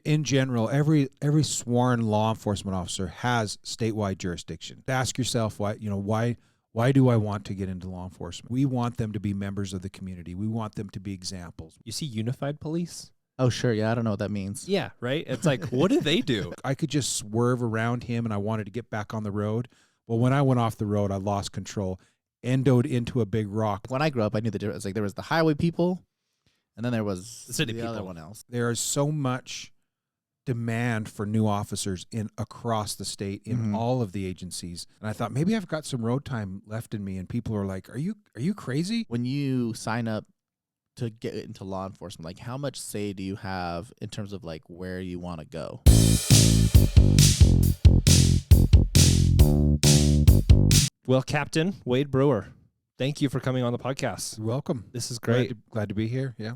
In general, every sworn law enforcement officer has statewide jurisdiction. Ask yourself why do I want to get into law enforcement? We want them to be members of the community. We want them to be examples. You see unified police? Oh, sure. Yeah, I don't know what that means. Yeah, right? It's like, what do they do? I could just swerve around him, and I wanted to get back on the road. Well, when I went off the road, I lost control, endoed into a big rock. When I grew up, I knew the difference. Like, there was the highway people, and then there was The city the people. other one else. There is so much demand for new officers across the state in all of the agencies, and I thought maybe I've got some road time left in me. And people are like, "Are you crazy?" When you sign up to get into law enforcement, like, how much say do you have in terms of like where you want to go? Well, Captain Wade Breur, thank you for coming on the podcast. You're welcome. This is great. Glad to be here. Yeah.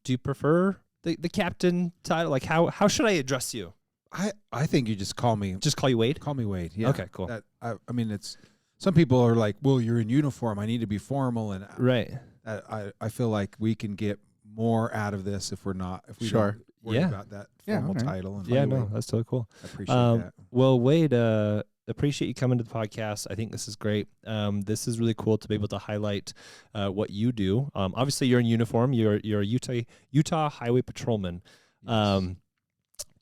Do you prefer the captain title? Like, how should I address you? I think you just call me you Wade? Call me Wade. Yeah. Okay, cool. I mean, it's some people are like, well, you're in uniform. I need to be formal, and Right. I feel like we can get more out of this if we Sure. don't worry about that formal okay. title. And Yeah, call you no, Wade. that's totally cool. I appreciate that. Well, Wade, appreciate you coming to the podcast. I think this is great. This is really cool to be able to highlight what you do. Obviously, you're in uniform. You're a Utah Highway Patrolman. Yes.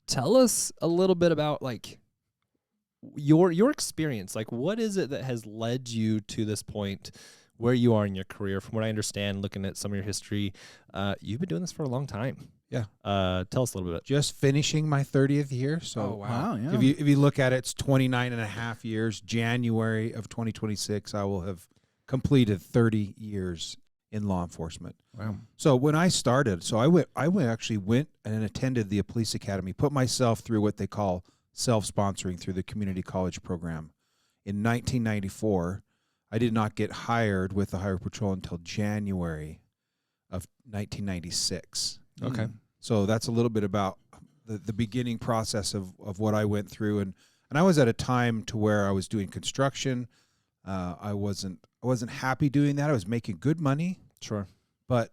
Tell us a little bit about like your experience. Like, what is it that has led you to this point where you are in your career? From what I understand, looking at some of your history, you've been doing this for a long time. Yeah. Tell us a little bit. Just finishing my 30th year. So Oh, wow, yeah. if you look at it, it's 29 and a half years. January of 2026, I will have completed 30 years in law enforcement. Wow. So when I started, I actually went and attended the police academy, put myself through what they call self-sponsoring through the community college program. In 1994, I did not get hired with the Highway Patrol until January of 1996. Okay. So that's a little bit about the beginning process of what I went through. And I was at a time to where I was doing construction. I wasn't happy doing that. I was making good money. Sure. But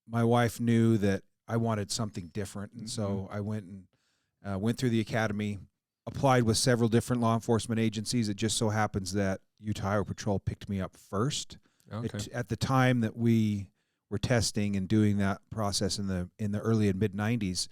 my wife knew that I wanted something different. And so I went through the academy, applied with several different law enforcement agencies. It just so happens that Utah Highway Patrol picked me up first. Okay. At the time that we were testing and doing that process in the early and mid 90s,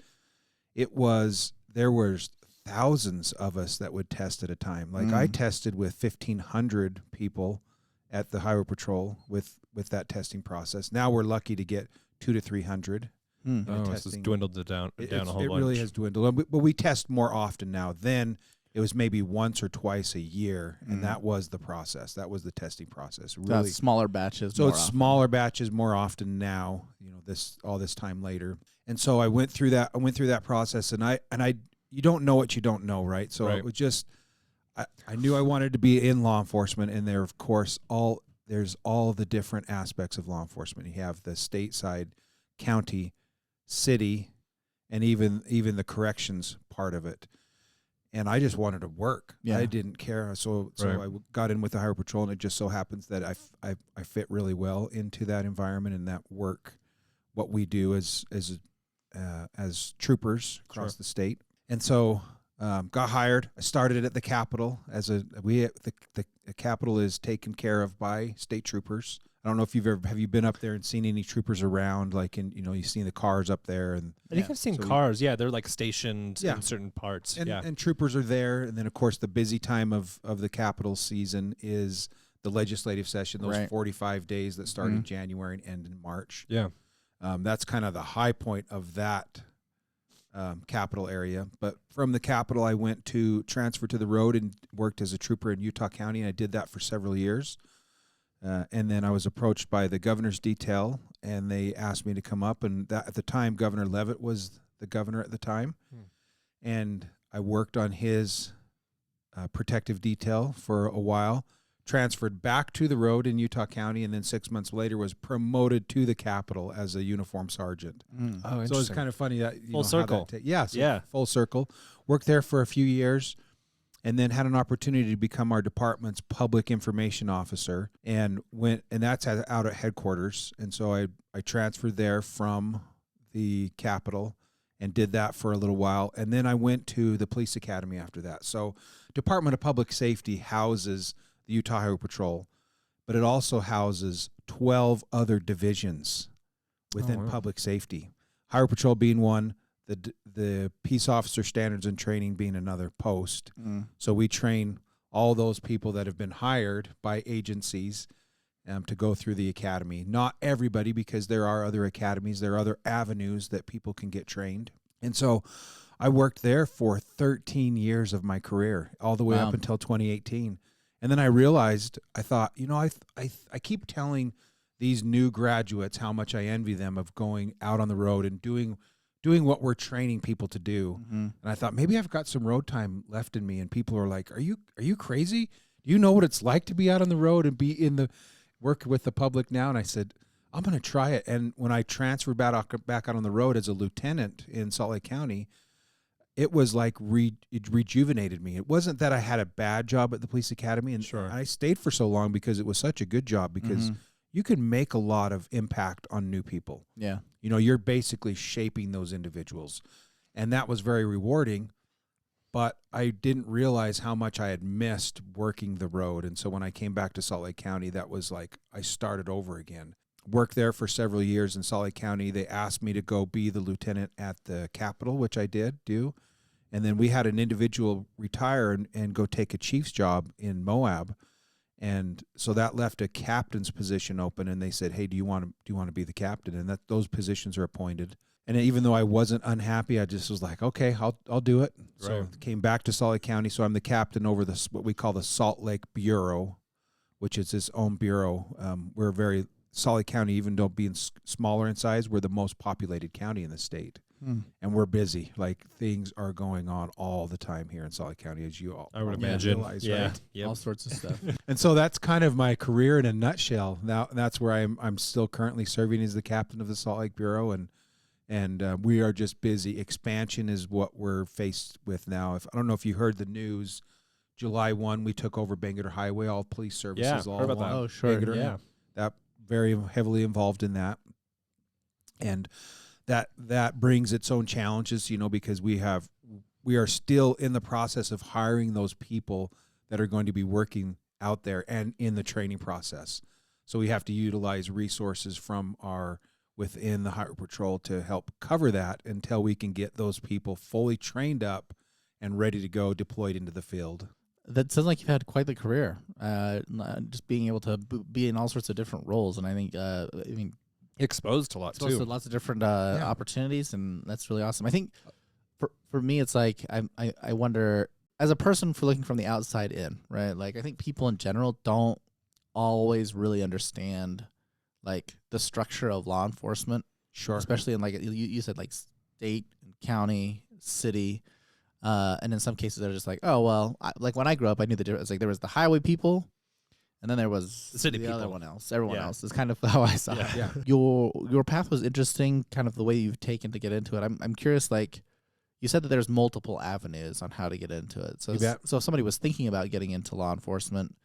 there was thousands of us that would test at a time. Like I tested with 1,500 people at the Highway Patrol with that testing process. Now we're lucky to get 200 to 300. Oh, it's just dwindled down a whole bunch. It really has dwindled. But we test more often now. Then it was maybe once or twice a year, and that was the process. That was the testing process. Really, That's smaller batches. so more it's often. smaller batches more often now. All this time later, and so I went through that. I went through that process, and you don't know what you don't know, right? So it was just I knew I wanted to be in law enforcement, and there, of course, there's all the different aspects of law enforcement. You have the state side, county, city, and even the corrections part of it. And I just wanted to work. Yeah. I didn't care. So I got in with the Highway Patrol, and it just so happens that I fit really well into that environment and that work, what we do as troopers across the state. And so got hired. I started at the Capitol the Capitol is taken care of by state troopers. I don't know if have you been up there and seen any troopers around, like you've seen the cars up there, and I think I've seen cars. They're like stationed in certain parts. And troopers are there. And then of course the busy time of the Capitol season is the legislative session, those 45 days that start in January and end in March. Yeah. That's kind of the high point of that Capitol area. But from the Capitol, I went to transfer to the road and worked as a trooper in Utah County, and I did that for several years. And then I was approached by the governor's detail, and they asked me to come up. And at the time, Governor Leavitt was the governor at the time. And I worked on his protective detail for a while, transferred back to the road in Utah County, and then 6 months later was promoted to the Capitol as a uniform sergeant. Oh, interesting. So it's kind of funny that Full circle. Full circle. Worked there for a few years, and then had an opportunity to become our department's public information officer, and that's out at headquarters. And so I transferred there from the Capitol, and did that for a little while. And then I went to the police academy after that. So Department of Public Safety houses the Utah Highway Patrol, but it also houses 12 other divisions within public safety. Highway Patrol being one, the Peace Officer Standards and Training being another post. So we train all those people that have been hired by agencies to go through the academy. Not everybody, because there are other academies, there are other avenues that people can get trained. And so I worked there for 13 years of my career, all the way up until 2018. And then I realized, I thought, I keep telling these new graduates how much I envy them of going out on the road and doing what we're training people to do. And I thought, maybe I've got some road time left in me. And people are like, are you crazy? Do you know what it's like to be out on the road and be in the work with the public now? And I said, I'm going to try it. And when I transferred back out on the road as a lieutenant in Salt Lake County, it was like it rejuvenated me. It wasn't that I had a bad job at the police academy, and I stayed for so long because it was such a good job, because you can make a lot of impact on new people. Yeah. You're basically shaping those individuals, and that was very rewarding, but I didn't realize how much I had missed working the road. And so when I came back to Salt Lake County, that was like I started over again. Worked there for several years in Salt Lake County. They asked me to go be the lieutenant at the Capitol, which I did do. And then we had an individual retire and go take a chief's job in Moab. And so that left a captain's position open, and they said, "Hey, do you want to be the captain?" And those positions are appointed. And even though I wasn't unhappy, I just was like, "Okay, I'll do it." Right. So came back to Salt Lake County. So I'm the captain over what we call the Salt Lake Bureau, which is its own bureau. Salt Lake County, even though being smaller in size, we're the most populated county in the state. And we're busy. Like, things are going on all the time here in Salt Lake County, as you all I would imagine. realize, Yeah. right? Yep. All sorts of stuff. And so that's kind of my career in a nutshell. Now that's where I'm still currently serving as the captain of the Salt Lake Bureau, and we are just busy. Expansion is what we're faced with now. I don't know if you heard the news. July 1, we took over Bangor Highway, all police services, all heard about that. Oh, sure. Bangor. Yeah. That very heavily involved in that, and that brings its own challenges, because we are still in the process of hiring those people that are going to be working out there and in the training process. So we have to utilize resources from within the Highway Patrol to help cover that until we can get those people fully trained up and ready to go, deployed into the field. That sounds like you've had quite the career, just being able to be in all sorts of different roles. And I think, Exposed to lots exposed too. to lots of different opportunities, and that's really awesome. I think for me, it's like I wonder, as a person, for looking from the outside in, right? Like, I think people in general don't always really understand like the structure of law enforcement. Sure. Especially in, like, you said, like, state, county, city. And in some cases, they're just like, oh, well, like when I grew up, I knew the difference. Like, there was the highway people, and then there was the city the people. other one else. Everyone Yeah. else is kind of how I saw it. Yeah. Your path was interesting, kind of the way you've taken to get into it. I'm curious, like, you said that there's multiple avenues on how to get into it. So You bet. so if somebody was thinking about getting into law enforcement,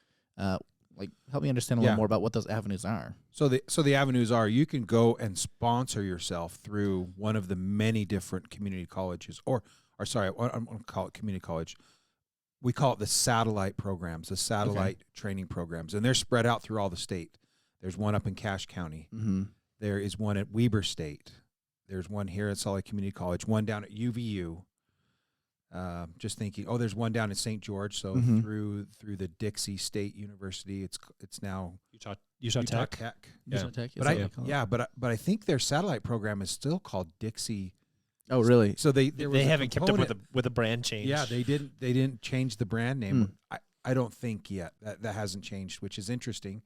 like, help me understand a little more about what those avenues are. So the avenues are, you can go and sponsor yourself through one of the many different community colleges, or sorry, I'm going to call it community college. We call it the satellite programs, the satellite training programs, and they're spread out through all the state. There's one up in Cache County. Mm-hmm. There is one at Weber State. There's one here at Salt Lake Community College, one down at UVU. Just thinking, there's one down in St. George. So through the Dixie State University, it's now Utah Tech. Yeah. Yeah. But I think their satellite program is still called Dixie. Oh, really? So they haven't kept up with a brand change. Yeah, they didn't change the brand name. I don't think yet. That hasn't changed, which is interesting.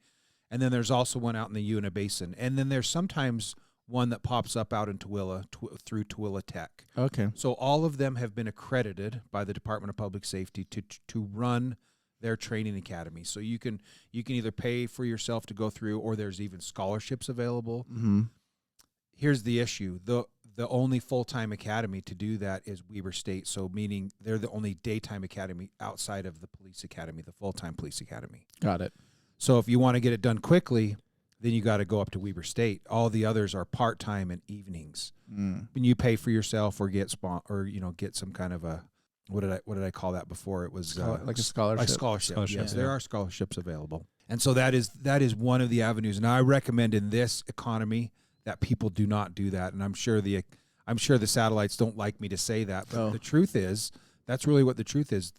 And then there's also one out in the Uinta Basin. And then there's sometimes one that pops up out in Tooele through Tooele Tech. Okay. So all of them have been accredited by the Department of Public Safety to run their training academy. So you can either pay for yourself to go through, or there's even scholarships available. Mm-hmm. Here's the issue. The only full-time academy to do that is Weber State, so meaning they're the only daytime academy outside of the police academy, the full-time police academy. Got it. So if you want to get it done quickly, then you got to go up to Weber State. All the others are part-time and evenings. Mm. When you pay for yourself or get get some kind of a, what did I call that before? It was Like a scholarship. Like scholarship. Yes, Yeah. there are scholarships available. And so that is one of the avenues. And I recommend in this economy that people do not do that. And I'm sure the satellites don't like me to say that, but the truth is, that's really what the truth is.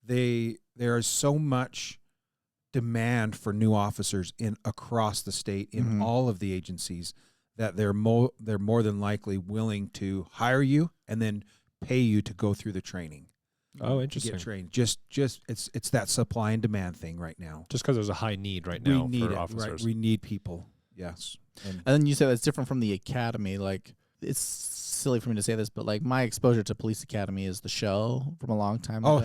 There is so much demand for new officers across the state in all of the agencies that they're more than likely willing to hire you and then pay you to go through the training. Oh, interesting. To get trained. Just it's that supply and demand thing right now. Just because there's a high need right now for officers. Right? We need people. Yes. And then you said it's different from the academy. Like, it's silly for me to say this, but like my exposure to Police Academy is the show from a long time ago,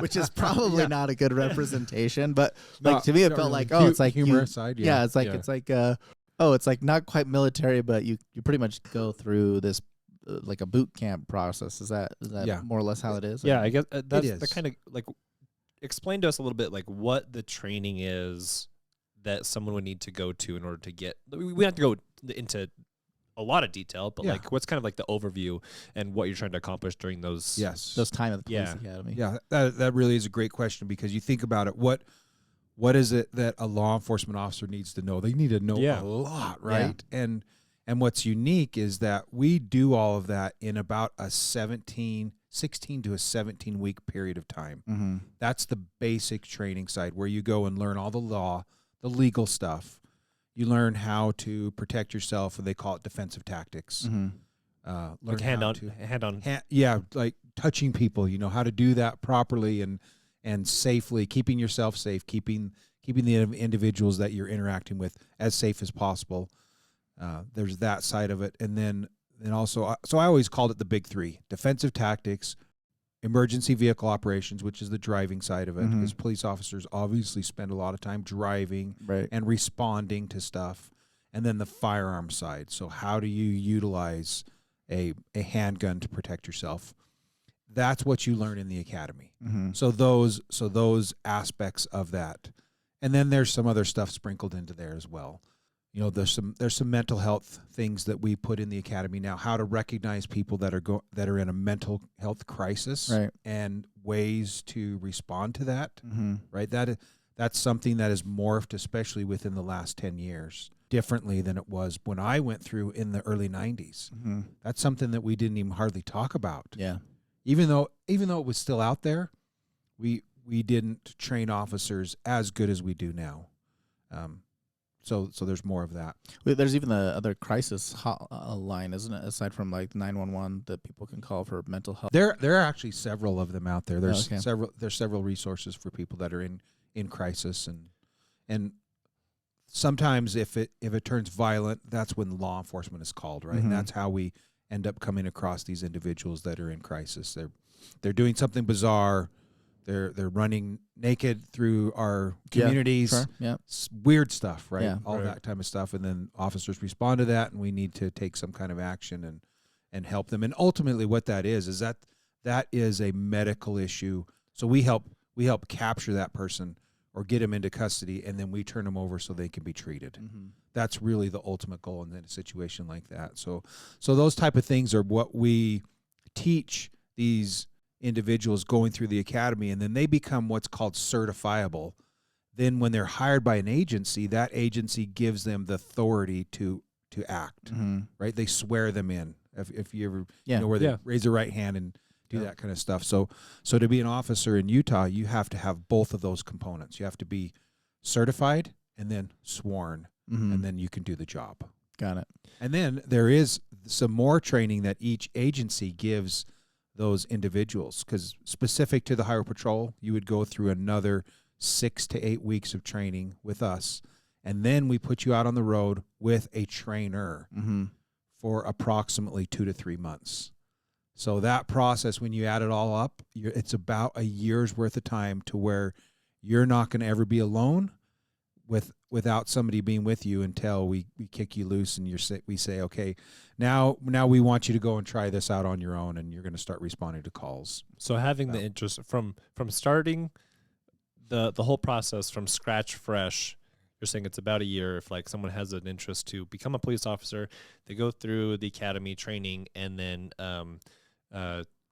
which is probably not a good representation. But like to me, it felt like it's like humorous side. Yeah, it's like it's like not quite military, but you pretty much go through this like a boot camp process. Is that more or less how it is? Yeah, I guess that's is. the kind of like. Explain to us a little bit like what the training is that someone would need to go to in order to get. We have to go into a lot of detail, but like what's kind of like the overview and what you're trying to accomplish during those time at the Police Academy. Yeah, that really is a great question, because you think about it, what is it that a law enforcement officer needs to know? They need to know a lot, right? Yeah. And what's unique is that we do all of that in about a 16 to a 17 week period of time. Mm-hmm. That's the basic training side, where you go and learn all the legal stuff. You learn how to protect yourself, and they call it defensive tactics. Mm-hmm. Like hand on. Like touching people. You know how to do that properly and safely, keeping yourself safe, keeping the individuals that you're interacting with as safe as possible. There's that side of it, and then also, so I always called it the big three: defensive tactics, emergency vehicle operations, which is the driving side of it, because police officers obviously spend a lot of time driving and responding to stuff, and then the firearm side. So how do you utilize a handgun to protect yourself? That's what you learn in the academy. Mm-hmm. So those aspects of that, and then there's some other stuff sprinkled into there as well. You know, there's some mental health things that we put in the academy now. How to recognize people that are in a mental health crisis, and ways to respond to that. Mm-hmm. Right, that's something that has morphed, especially within the last 10 years, differently than it was when I went through in the early 90s. Mm-hmm. That's something that we didn't even hardly talk about. Yeah, even though it was still out there, we didn't train officers as good as we do now. So there's more of that. There's even the other crisis line, isn't it? Aside from like 911 that people can call for mental health. There are actually several of them out there. There's okay. several resources for people that are in crisis, and sometimes if it turns violent, that's when law enforcement is called, right? Mm-hmm. And that's how we end up coming across these individuals that are in crisis. They're doing something bizarre. They're running naked through our communities. Yeah, sure. Yeah. Weird stuff, right? Yeah, All that type of stuff. And then officers respond to that, and we need to take some kind of action and help them. And ultimately what that is that is a medical issue. So we help capture that person or get them into custody, and then we turn them over so they can be treated. Mm-hmm. That's really the ultimate goal in a situation like that. So those type of things are what we teach these individuals going through the academy, and then they become what's called certifiable. Then when they're hired by an agency, that agency gives them the authority to act, right? They swear them in. If you ever know where they raise their right hand and do that kind of stuff. So to be an officer in Utah, you have to have both of those components. You have to be certified and then sworn, and then you can do the job. Got it. And then there is some more training that each agency gives those individuals, because specific to the Highway Patrol, you would go through another 6 to 8 weeks of training with us, and then we put you out on the road with a trainer for approximately 2 to 3 months. So that process, when you add it all up, it's about a year's worth of time to where you're not going to ever be alone without somebody being with you until we kick you loose and we say, okay, now we want you to go and try this out on your own, and you're going to start responding to calls. So having the interest from starting the whole process from scratch fresh you're saying it's about a year. If like someone has an interest to become a police officer, they go through the academy training, and then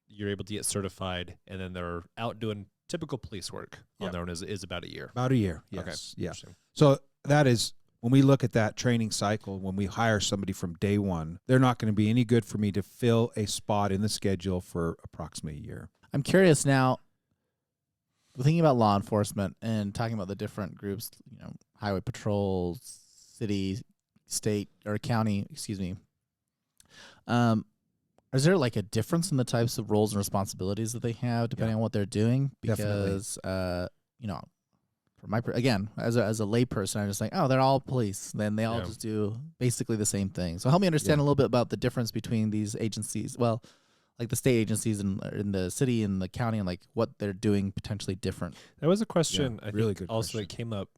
you're able to get certified, and then they're out doing typical police work on their own is about a year. About a year, yes. Okay. Yeah. So that is, when we look at that training cycle, when we hire somebody from day one, they're not going to be any good for me to fill a spot in the schedule for approximately a year. I'm curious now, thinking about law enforcement and talking about the different groups, highway patrol, city, state, or county, excuse me. Is there like a difference in the types of roles and responsibilities that they have depending on what they're doing? Because, for my again, as a lay person, I'm just like, oh, they're all police. Then they all just do basically the same thing. So help me understand a little bit about the difference between these agencies. Well, like the state agencies in the city and the county, and like what they're doing potentially different. There was a question I really think good also question. that came up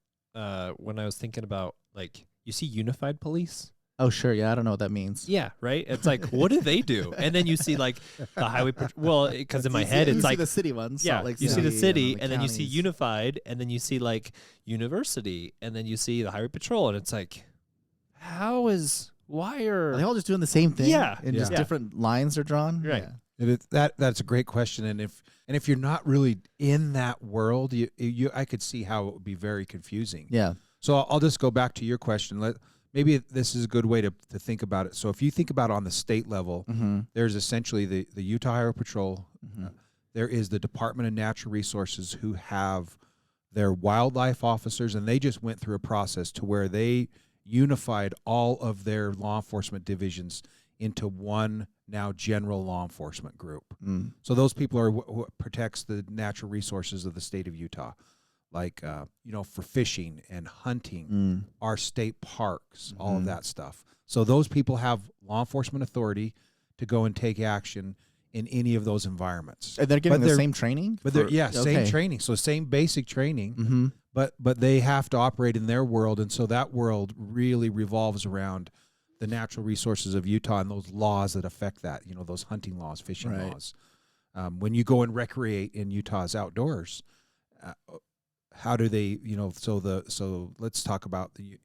when I was thinking about, like, you see unified police. Oh, sure. Yeah, I don't know what that means. Yeah, right. It's like, what do they do? And then you see like the highway. Well, because in my head it's you like see the city ones. yeah, Like you see the city, and then you see counties. unified, and then you see like university, and then you see the highway patrol, and it's like, why Are are they all just doing the same thing? Yeah. And just Yeah. different lines are drawn? Right. Yeah. That's a great question, and if you're not really in that world, I could see how it would be very confusing. Yeah. So I'll just go back to your question. Maybe this is a good way to think about it. So if you think about on the state level, Mm-hmm. there's essentially the Utah Highway Patrol. Mm-hmm. There is the Department of Natural Resources, who have their wildlife officers, and they just went through a process to where they unified all of their law enforcement divisions into one now general law enforcement group. Mm. So those people are what protects the natural resources of the state of Utah, like for fishing and hunting, Mm. our state parks, all of Mhm. that stuff. So those people have law enforcement authority to go and take action in any of those environments. And they're getting But the they're- same training? But they're same okay. training, so same basic training. Mm-hmm. But they have to operate in their world, and so that world really revolves around the natural resources of Utah and those laws that affect that. Those hunting laws, fishing Right. laws. When you go and recreate in Utah's outdoors, how do they? So let's talk about the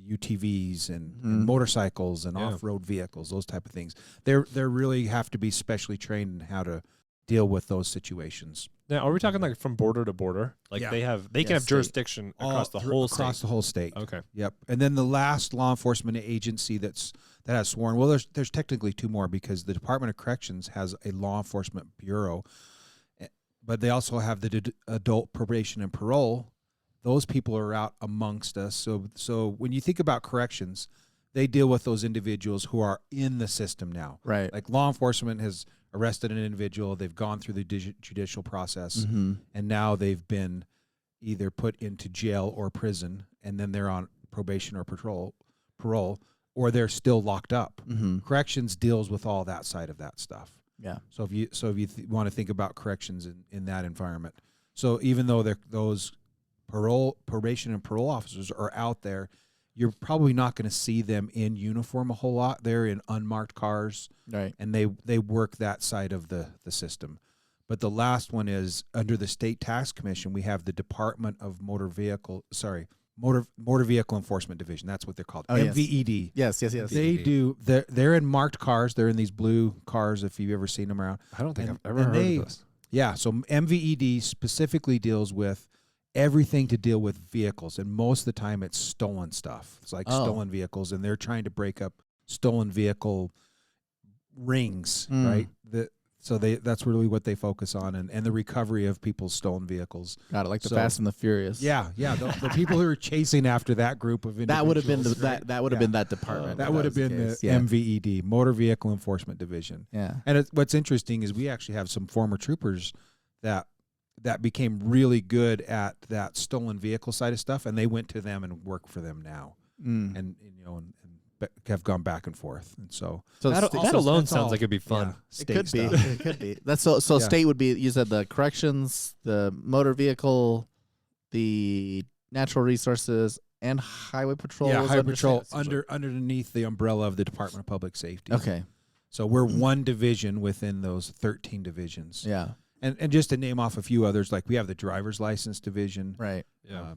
UTVs and Mhm. motorcycles and Yeah. off-road vehicles, those type of things. They really have to be specially trained in how to deal with those situations. now? Are we talking like from border to border? Like Yeah. they can Yeah, have state. jurisdiction across the whole across state. the whole state. Okay. Yep. And then the last law enforcement agency that has sworn, well, there's technically two more, because the Department of Corrections has a law enforcement bureau, but they also have the adult probation and parole. Those people are out amongst us. So when you think about corrections, they deal with those individuals who are in the system now. Right. Like law enforcement has arrested an individual, they've gone through the judicial process, Mm-hmm. and now they've been either put into jail or prison, and then they're on probation or parole, or they're still locked up. Mm-hmm. Corrections deals with all that side of that stuff. Yeah. So if you want to think about corrections in that environment, so even though those probation and parole officers are out there, you're probably not going to see them in uniform a whole lot. They're in unmarked cars, Right. and they work that side of the system. But the last one is under the State Tax Commission. We have the Department of Motor Vehicle Enforcement Division. That's what they're called. Oh, yes. MVED. Yes. They do. They're in marked cars. They're in these blue cars. If you've ever seen them around. I don't think And- I've ever and heard they- of this. Yeah. So MVED specifically deals with everything to deal with vehicles, and most of the time it's stolen stuff. It's like Oh. stolen vehicles, and they're trying to break up stolen vehicle rings, Mm. right? That's really what they focus on, and the recovery of people's stolen vehicles. Got it. Like the So- Fast and the Furious. Yeah, the people who are chasing after that group of individuals. That would have been right? that would have Yeah. been that department. That if would have was been the case. Yeah. MVED, Motor Vehicle Enforcement Division. Yeah. And what's interesting is we actually have some former troopers that became really good at that stolen vehicle side of stuff, and they went to them and work for them now, Mm. and have gone back and forth, and so So That, sta- that alone that's sounds all- like it'd be fun. yeah, it state could be. stuff. It could be. That's so. Yeah. State would be. You said the corrections, the motor vehicle, the natural resources, and highway patrol. Yeah, was Highway under Patrol state? underneath the umbrella of the Department of Public Safety. Okay. So we're one division within those 13 divisions. Yeah. And just to name off a few others, like we have the driver's license division, Right. Yeah.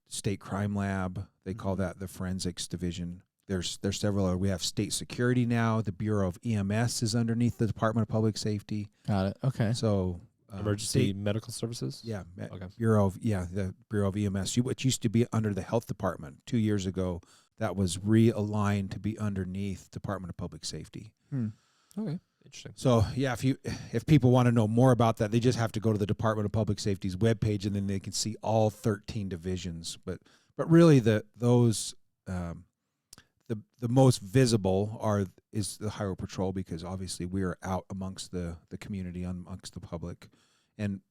state crime lab. They call that the forensics division. There's several. We have state security now. The Bureau of EMS is underneath the Department of Public Safety. Got it. Okay. So Emergency medical services. Yeah. Okay. The Bureau of EMS, which used to be under the Health Department 2 years ago, that was realigned to be underneath Department of Public Safety. Okay. Interesting. So yeah, if people want to know more about that, they just have to go to the Department of Public Safety's webpage, and then they can see all 13 divisions. But really, the most visible is the Highway Patrol, because obviously we are out amongst the community, amongst the public, and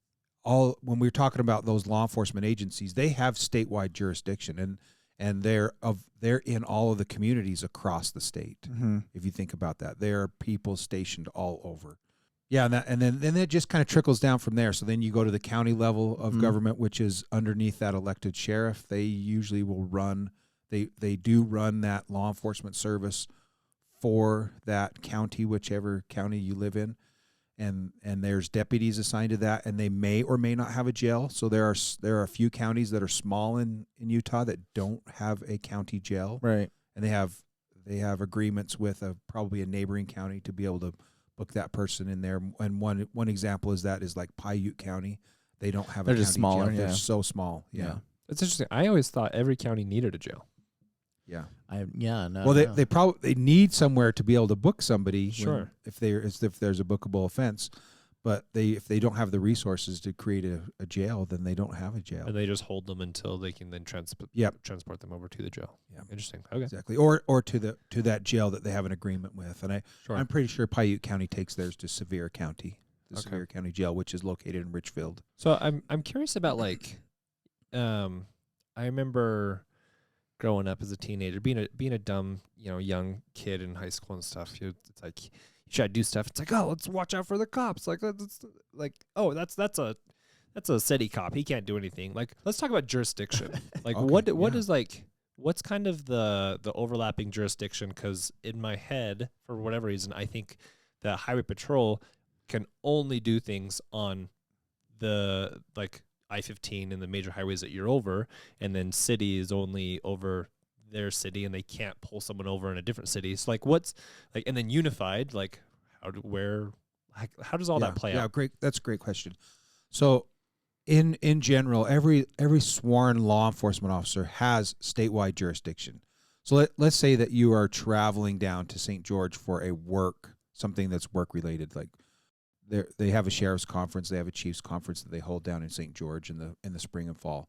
when we're talking about those law enforcement agencies, they have statewide jurisdiction, and they're in all of the communities across the state. Mm-hmm. If you think about that, there are people stationed all over. Yeah, and then it just kind of trickles down from there. So then you go to the county level of government, which is underneath that elected sheriff. They usually will run. They do run that law enforcement service for that county, whichever county you live in, and there's deputies assigned to that, and they may or may not have a jail. So there are a few counties that are small in Utah that don't have a county jail, Right. and they have agreements with probably a neighboring county to be able to book that person in there. And one example is like Paiute County. They don't have They're a just county smaller, jail. yeah. They're so small. Yeah. It's interesting. I always thought every county needed a jail. Yeah. No. Well, they need somewhere to be able to book somebody. Sure. If there's a bookable offense, but if they don't have the resources to create a jail, then they don't have a jail. And they just hold them until they can then transport them over to the jail. Yeah. Interesting. Okay. Exactly. Or to that jail that they have an agreement with. And I'm pretty sure Paiute County takes theirs to Sevier County, the Sevier County Jail, which is located in Richfield. So I'm curious about I remember growing up as a teenager, being a dumb, young kid in high school and stuff. It's like you try to do stuff. It's like, oh, let's watch out for the cops. Like that's a city cop. He can't do anything. Like, let's talk about jurisdiction. Like, Okay, what is what's kind of the overlapping jurisdiction? Because in my head, for whatever reason, I think that Highway Patrol can only do things on the I-15 and the major highways that you're over, and then city is only over their city, and they can't pull someone over in a different city. So and then unified, how does all that play out? Yeah, great. That's a great question. So in general, every sworn law enforcement officer has statewide jurisdiction. So let's say that you are traveling down to St. George for something that's work related, like they have a sheriff's conference, they have a chief's conference that they hold down in St. George in the spring and fall.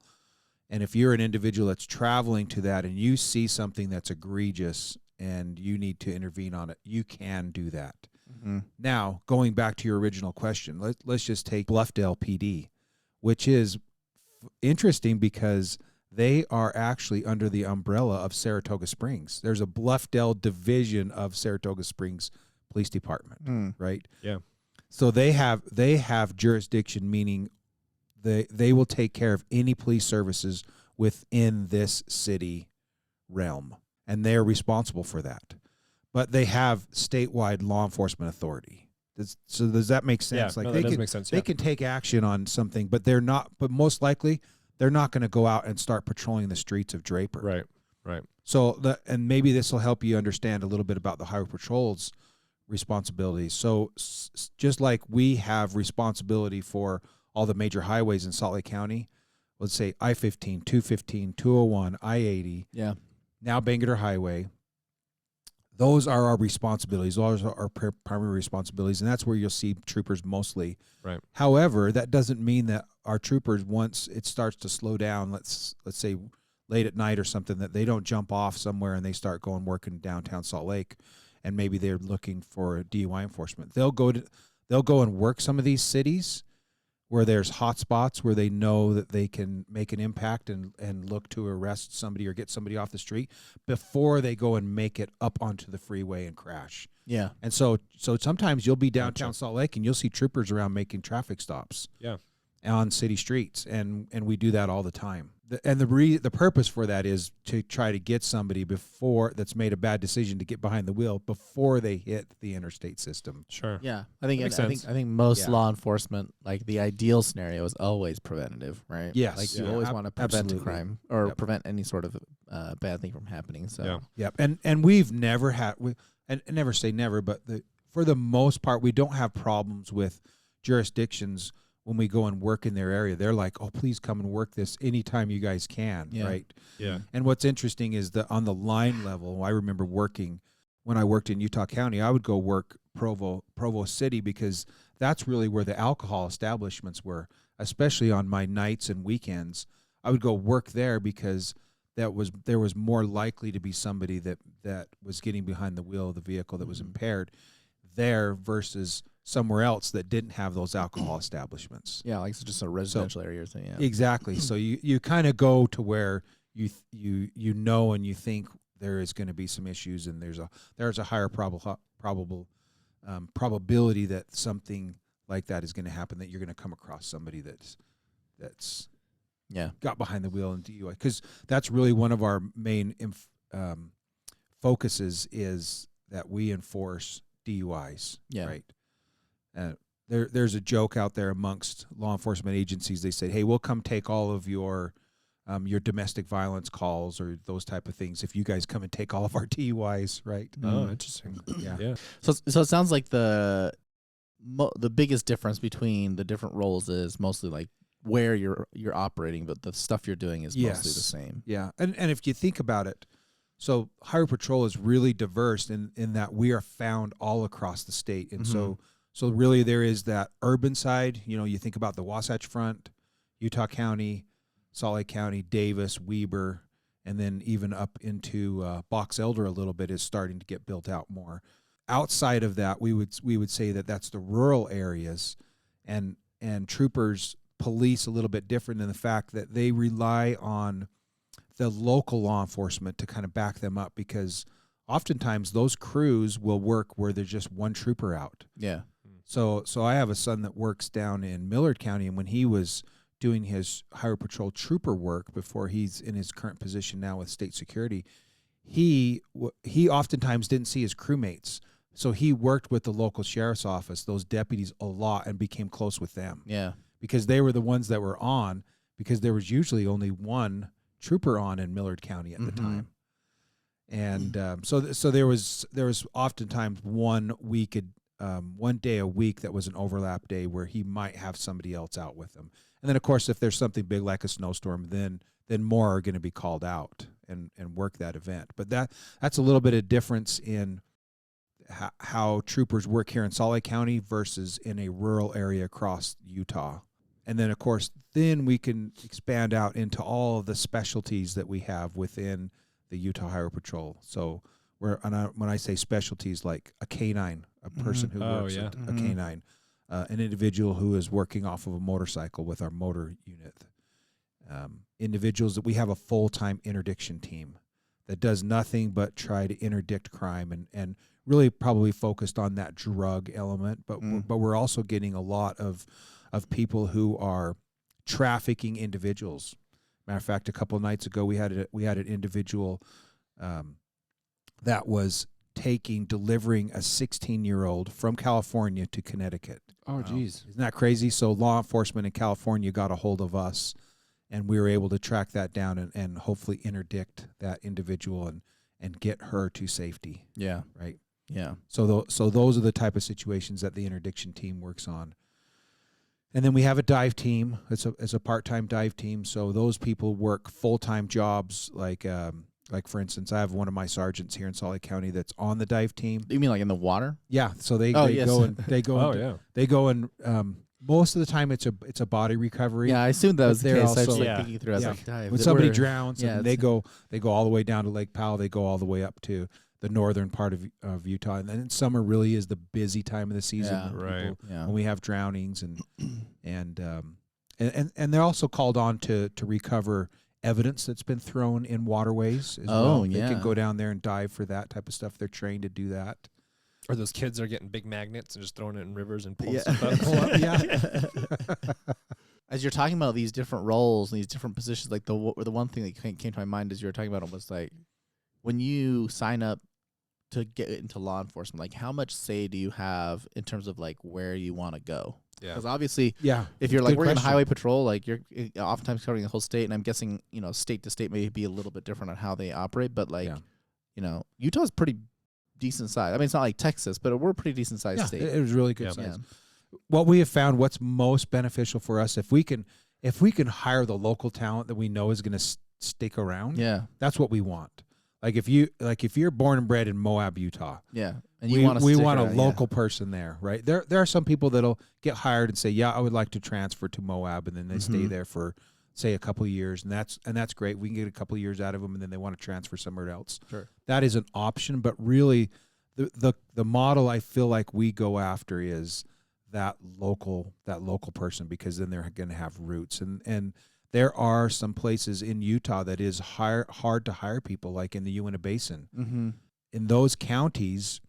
And if you're an individual that's traveling to that and you see something that's egregious and you need to intervene on it, you can do that. Mm-hmm. Now, going back to your original question, let's just take Bluffdale PD, which is interesting because they are actually under the umbrella of Saratoga Springs. There's a Bluffdale division of Saratoga Springs Police Department, right? Yeah. So they have jurisdiction, meaning they will take care of any police services within this city realm, and they're responsible for that. But they have statewide law enforcement authority. So does that make sense? Yeah, that does make sense. They can take action on something, but they're not. But most likely, they're not going to go out and start patrolling the streets of Draper. Right. So and maybe this will help you understand a little bit about the Highway Patrol's responsibilities. So just like we have responsibility for all the major highways in Salt Lake County, let's say I-15, 215, 201, I-80, now Bangerter Highway, those are our responsibilities. Those are our primary responsibilities, and that's where you'll see troopers mostly. Right. However, that doesn't mean that our troopers, once it starts to slow down, let's say late at night or something, that they don't jump off somewhere and they start going working downtown Salt Lake, and maybe they're looking for DUI enforcement. They'll go and work some of these cities where there's hot spots where they know that they can make an impact and look to arrest somebody or get somebody off the street before they go and make it up onto the freeway and crash. Yeah. And so sometimes you'll be downtown Salt Lake and you'll see troopers around making traffic stops. Yeah. On city streets, and we do that all the time. the purpose for that is to try to get somebody that's made a bad decision to get behind the wheel before they hit the interstate system. Sure. Yeah, I think That I makes think I think most Yeah. law enforcement, like the ideal scenario is always preventative, right? Yes. like you Yeah, always want to prevent absolutely. a crime or Yep. prevent any sort of bad thing from happening. So Yeah. Yep. And we've never had and never say never, but for the most part we don't have problems with jurisdictions when we go and work in their area. They're like, "Oh, please come and work this anytime you guys can," Yeah. right? Yeah. And what's interesting is that on the line level, I remember when I worked in Utah County, I would go work Provo City because that's really where the alcohol establishments were, especially on my nights and weekends. I would go work there because there was more likely to be somebody that was getting behind the wheel of the vehicle that was impaired there versus somewhere else that didn't have those alcohol establishments. yeah, like it's just a residential area or something. Yeah. Exactly. So you kind of go to where you know and you think there is going to be some issues, and there's a higher probability that something like that is going to happen, that you're going to come across somebody that's Yeah. got behind the wheel in DUI, because that's really one of our main focuses is that we enforce DUIs. Yeah. Right. There's a joke out there amongst law enforcement agencies. They say, "Hey, we'll come take all of your domestic violence calls or those type of things if you guys come and take all of our DUIs." Right. Oh, interesting. Yeah. Yeah. So it sounds like the biggest difference between the different roles is mostly like where you're operating, but the stuff you're doing is mostly the Yes. same. Yeah. And if you think about it, so Highway Patrol is really diverse in that we are found all across the state. And so really there is that urban side. You think about the Wasatch Front, Utah County, Salt Lake County, Davis, Weber, and then even up into Box Elder a little bit is starting to get built out more. Outside of that, we would say that that's the rural areas, and troopers police a little bit different in the fact that they rely on the local law enforcement to kind of back them up, because oftentimes those crews will work where there's just one trooper out. Yeah. So I have a son that works down in Millard County, and when he was doing his Highway Patrol trooper work before he's in his current position now with state security, he oftentimes didn't see his crewmates. So he worked with the local sheriff's office, those deputies, a lot, and became close with them. Yeah. Because they were the ones that were on, because there was usually only one trooper on in Millard County at the time. And so there was oftentimes one day a week that was an overlap day where he might have somebody else out with him. And then, of course, if there's something big like a snowstorm, then more are going to be called out and work that event. But that's a little bit of difference in how troopers work here in Salt Lake County versus in a rural area across Utah. And then, of course, then we can expand out into all of the specialties that we have within the Utah Highway Patrol. So when I say specialties, like a canine, a person who works a canine, an individual who is working off of a motorcycle with our motor unit, individuals that we have a full-time interdiction team that does nothing but try to interdict crime and really probably focused on that drug element. But we're also getting a lot of people who are trafficking individuals. Matter of fact, a couple of nights ago, we had an individual that was delivering a 16-year-old from California to Connecticut. Oh, geez. Isn't that crazy? So law enforcement in California got a hold of us, and we were able to track that down and hopefully interdict that individual and get her to safety. Yeah. Right. Yeah. So those are the type of situations that the interdiction team works on. And then we have a dive team. It's a part-time dive team. So those people work full-time jobs. Like for instance, I have one of my sergeants here in Salt Lake County that's on the dive team. You mean like in the water? Yeah. So they yes. go and most of the time it's a body recovery. Yeah, I assumed that was the they're case. I was also- like thinking through. I was like, dive. When somebody We're- drowns, yeah, and they go all the way down to Lake Powell. They go all the way up to the northern part of Utah, and then summer really is the busy time of the season. Yeah, when right. people- Yeah. When we have drownings and they're also called on to recover evidence that's been thrown in waterways as well. They yeah. can go down there and dive for that type of stuff. They're trained to do that. Or those kids are getting big magnets and just throwing it in rivers and pulling Yeah. stuff up. Yeah. as you're talking about these different roles and these different positions, like the one thing that came to my mind as you were talking about it was like, when you sign up to get into law enforcement, like how much say do you have in terms of like where you want to go? Yeah. Because obviously, Yeah. if you're like Good working in question. highway patrol, like you're oftentimes covering the whole state, and I'm guessing state to state may be a little bit different on how they operate, but like Utah's pretty decent size. I mean, it's not like Texas, but we're a pretty decent sized state. It was really good Yeah. size. What we have found, what's most beneficial for us, if we can hire the local talent that we know is going to stick around, Yeah, that's what we want. Like if you're born and bred in Moab, Utah, yeah, and we want want a local person there, right? There are some people that'll get hired and say, yeah, I would like to transfer to Moab, and then they stay there for say a couple of years, and that's great. We can get a couple of years out of them, and then they want to transfer somewhere else. Sure, that is an option, but really, the model I feel like we go after is that local person, because then they're going to have roots, and there are some places in Utah that is hard to hire people, like in the Uinta Basin. mm-hmm. In those counties,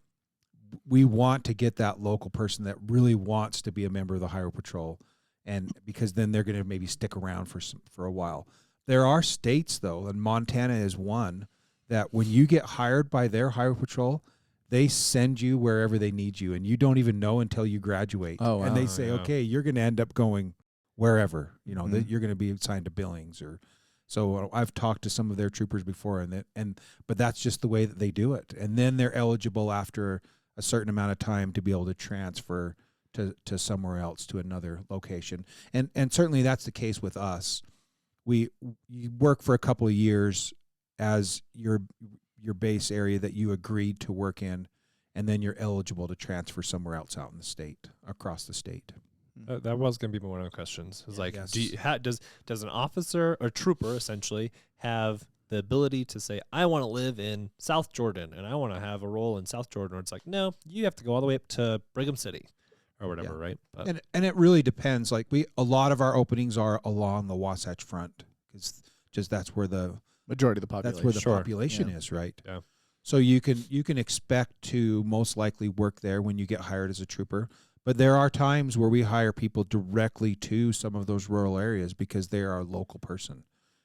we want to get that local person that really wants to be a member of the Highway Patrol, and because then they're going to maybe stick around for a while. There are states, though, and Montana is one, that when you get hired by their Highway Patrol, they send you wherever they need you, and you don't even know until you graduate. Oh, wow. And they say, okay, you're going to end up going wherever, that you're going to be assigned to Billings or. So I've talked to some of their troopers before, but that's just the way that they do it. And then they're eligible after a certain amount of time to be able to transfer to somewhere else, to another location. And certainly that's the case with us. You work for a couple of years as your base area that you agreed to work in, and then you're eligible to transfer somewhere else out in the state, across the state. That was going to be one of the questions. It's like, Yes. does an officer or trooper essentially have the ability to say, I want to live in South Jordan and I want to have a role in South Jordan? Or it's like, no, you have to go all the way up to Brigham City or whatever, right? But And it really depends. Like a lot of our openings are along the Wasatch Front, because just that's where the majority of the population. That's where the Sure. population Yeah. is, right? Yeah. So you can expect to most likely work there when you get hired as a trooper. But there are times where we hire people directly to some of those rural areas because they are a local person,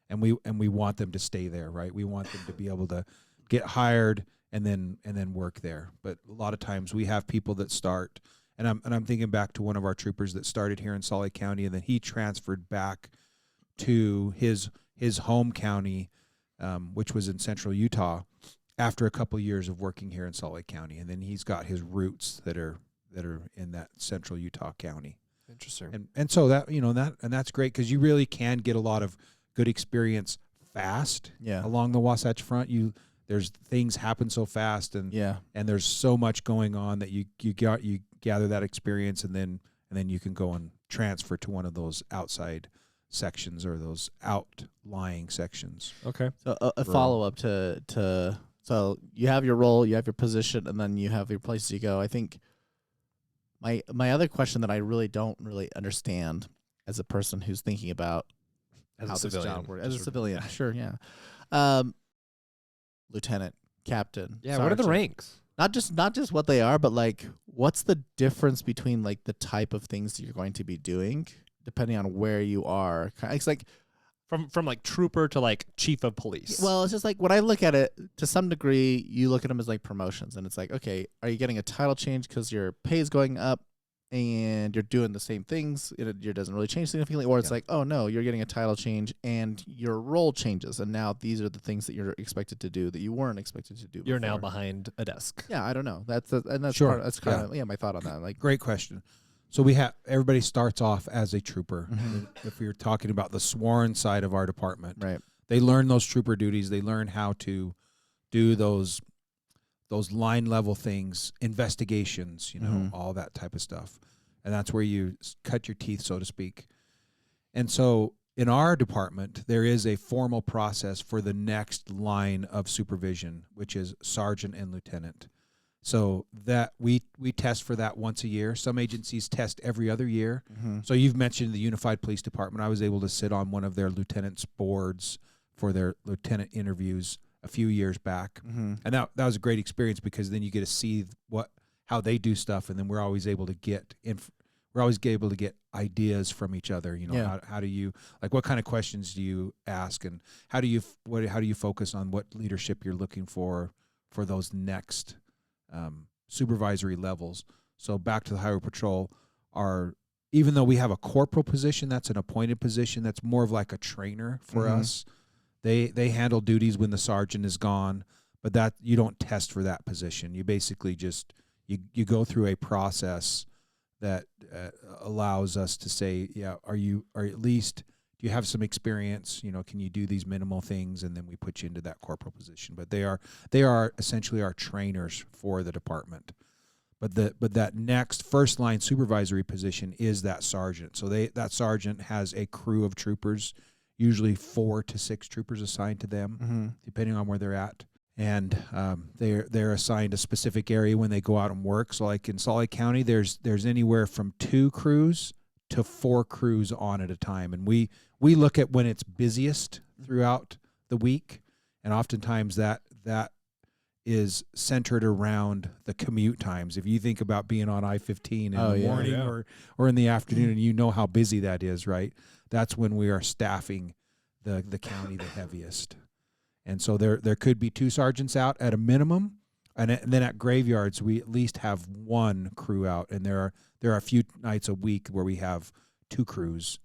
and we want them to stay there, right? We want them to be able to get hired and then work there. But a lot of times we have people that start, and I'm thinking back to one of our troopers that started here in Salt Lake County, and then he transferred back to his home county, which was in central Utah, after a couple of years of working here in Salt Lake County, and then he's got his roots that are in that central Utah county. interesting. And so that's great, because you really can get a lot of good experience fast. Yeah. Along the Wasatch Front, there's things happen so fast, and there's so much going on that you gather that experience, and then you can go and transfer to one of those outside sections or those outlying sections. Okay. So a follow up to so you have your role, you have your position, and then you have your places you go. I think my other question that I really don't understand as a person who's thinking about As how a this civilian. job works, as a Just- civilian, sure, yeah. Lieutenant, captain, Yeah, what are the sergeant. ranks? Not just what they are, but like what's the difference between like the type of things that you're going to be doing depending on where you are. It's like From like trooper to like chief of police. well, it's just like when I look at it, to some degree, you look at them as like promotions, and it's like, okay, are you getting a title change because your pay is going up and you're doing the same things? It doesn't really change significantly, or it's like, oh no, you're getting a title change and your role changes, and now these are the things that you're expected to do that you weren't expected to do. you're now before. behind a desk. Yeah, I don't know. That's Sure. that's kind of my thought on that. Like, Great question. So everybody starts off as a trooper. If we were talking about the sworn side of our department, right. they learn those trooper duties. They learn how to do those line level things, investigations, all that type of stuff. And that's where you cut your teeth, so to speak. And so in our department, there is a formal process for the next line of supervision, which is sergeant and lieutenant. So that we test for that once a year. Some agencies test every other year. So you've mentioned the Unified Police Department. I was able to sit on one of their lieutenants' boards for their lieutenant interviews a few years back. And that was a great experience, because then you get to see how they do stuff, and then we're always able to we're always able to get ideas from each other. You know, Yeah. how do you, like, what kind of questions do you ask, and how do you focus on what leadership you're looking for those next supervisory levels. So back to the highway patrol, even though we have a corporal position, that's an appointed position, that's more of like a trainer for us. They handle duties when the sergeant is gone, but that you don't test for that position. You basically just you go through a process that allows us to say, yeah, or at least do you have some experience? You know, can you do these minimal things? And then we put you into that corporal position. But they are essentially our trainers for the department. But that next first line supervisory position is that sergeant. So that sergeant has a crew of troopers, usually 4 to 6 troopers assigned to them, depending on where they're at. And they're assigned a specific area when they go out and work. So like in Salt Lake County, there's anywhere from 2 crews to 4 crews on at a time. And we look at when it's busiest throughout the week, and oftentimes that is centered around the commute times. If you think about being on I-15 in the morning or in the afternoon, and you know how busy that is, right? That's when we are staffing the county the heaviest. And so there could be 2 sergeants out at a minimum, and then at graveyards we at least have 1 crew out, and there are a few nights a week where we have 2 crews.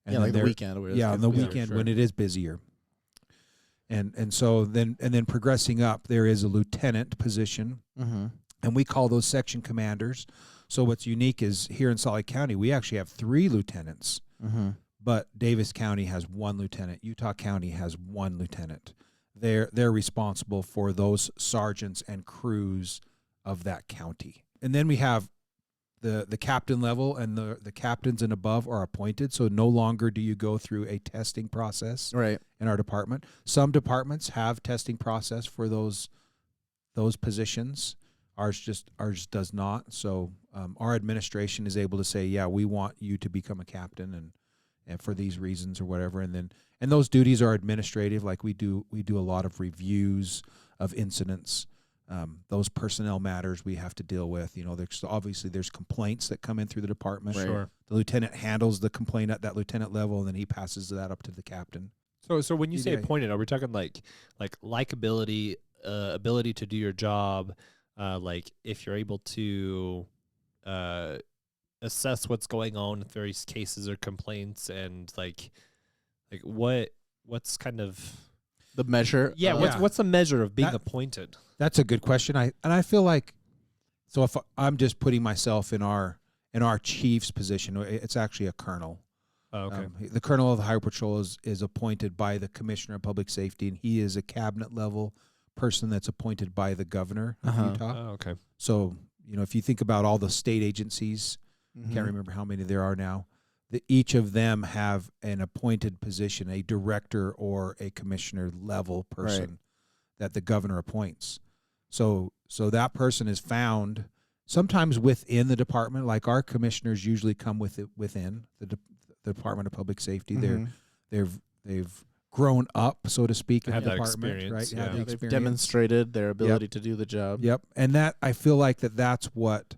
And like the weekend. On the weekend when it is busier. And so then progressing up, there is a lieutenant position, and we call those section commanders. So what's unique is here in Salt Lake County, we actually have 3 lieutenants, but Davis County has 1 lieutenant. Utah County has 1 lieutenant. They're responsible for those sergeants and crews of that county. And then we have the captain level, and the captains and above are appointed. So no longer do you go through a testing process in our department. Some departments have testing process for those positions. Ours does not. So our administration is able to say, yeah, we want you to become a captain and for these reasons or whatever. And those duties are administrative. Like we do a lot of reviews of incidents. Those personnel matters we have to deal with. You know, there's complaints that come in through the department. Right. Sure. The lieutenant handles the complaint at that lieutenant level, and then he passes that up to the captain. So when you say appointed, are we talking like likability, ability to do your job, like if you're able to assess what's going on with various cases or complaints, and like what's kind of the measure? What's the measure of being appointed? That's a good question. I feel like, so if I'm just putting myself in our chief's position, it's actually a colonel. Oh, okay. The colonel of the Highway Patrol is appointed by the Commissioner of Public Safety, and he is a cabinet level person that's appointed by the governor of Utah. Oh, okay. So, you know, if you think about all the state agencies, can't remember how many there are now, each of them have an appointed position, a director or a commissioner level person that the governor appoints. So that person is found sometimes within the department. Like our commissioners usually come within the Department of Public Safety. They've grown up, so to speak, in the department, right? Yeah. They've demonstrated their ability to do the job. Yep. And that, I feel like that's what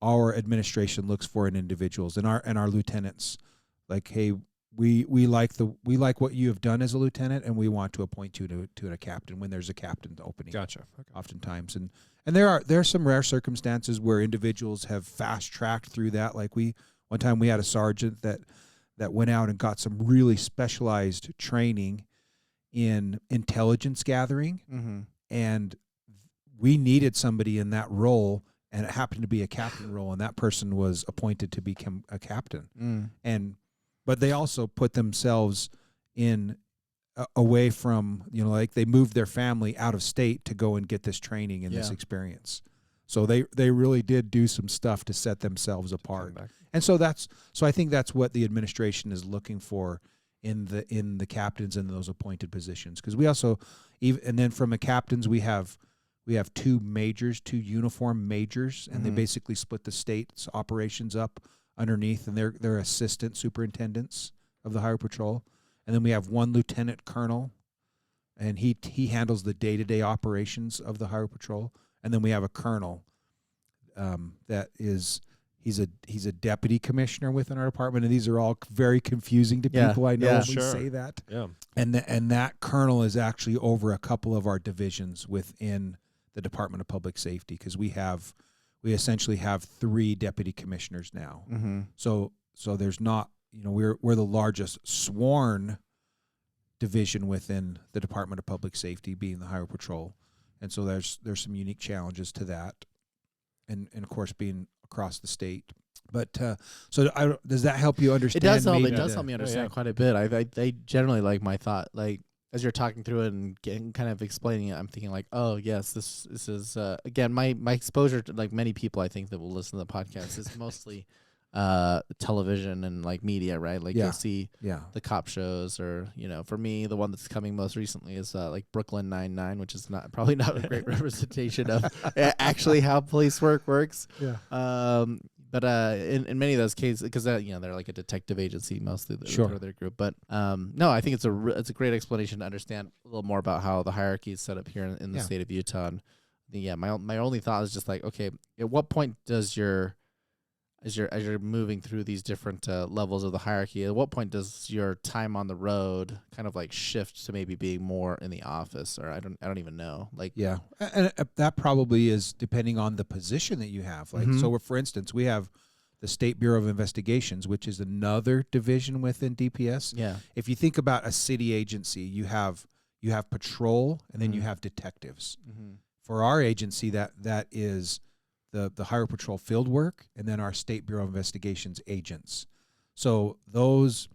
our administration looks for in individuals, and our lieutenants. Like, hey, we like what you have done as a lieutenant, and we want to appoint you to a captain when there's a captain opening. Gotcha. Okay. Oftentimes, and there are some rare circumstances where individuals have fast tracked through that. Like one time we had a sergeant that went out and got some really specialized training in intelligence gathering, and we needed somebody in that role, and it happened to be a captain role, and that person was appointed to become a captain. But they also put themselves away from, you know, like they moved their family out of state to go and get this training and this experience. So they really did do some stuff to set themselves apart. And so I think that's what the administration is looking for in the captains and those appointed positions. Because we also, and then from the captains, we have 2 majors, 2 uniform majors, and they basically split the state's operations up underneath, and they're assistant superintendents of the Highway Patrol. And then we have 1 lieutenant colonel, and he handles the day-to-day operations of the Highway Patrol. And then we have a colonel that is He's a deputy commissioner within our department, and these are all very confusing to Yeah, people. I know yeah. when we Sure. say that. Yeah. And that colonel is actually over a couple of our divisions within the Department of Public Safety, because we essentially have 3 deputy commissioners now. Mm-hmm. So there's not, we're the largest sworn division within the Department of Public Safety, being the Highway Patrol, and so there's some unique challenges to that, and of course being across the state. But does that help you understand? It does help. maybe It does the- help me understand yeah. quite a bit. I generally like my thought, like as you're talking through it and kind of explaining it, I'm thinking like, oh yes, this is again my exposure to like many people I think that will listen to the podcast is mostly television and like media, right? Like Yeah. you'll see Yeah. the cop shows, or for me the one that's coming most recently is like Brooklyn Nine-Nine, which is probably not a great representation of actually how police work works. Yeah. But in many of those cases, because they're like a detective agency mostly, Sure. their group. But no, I think it's a great explanation to understand a little more about how the hierarchy is set up here in the Yeah. state of Utah. And my only thought is just like, okay, at what point does as you're moving through these different levels of the hierarchy, at what point does your time on the road kind of like shift to maybe being more in the office, or I don't even know. Like, Yeah, and that probably is depending on the position that you have. Like, Mhm. so for instance, we have the State Bureau of Investigations, which is another division within DPS. yeah, If you think about a city agency, you have patrol, and then you Mhm. have detectives. mm-hmm. For our agency, that is the Highway Patrol field work, and then our State Bureau of Investigations agents. So those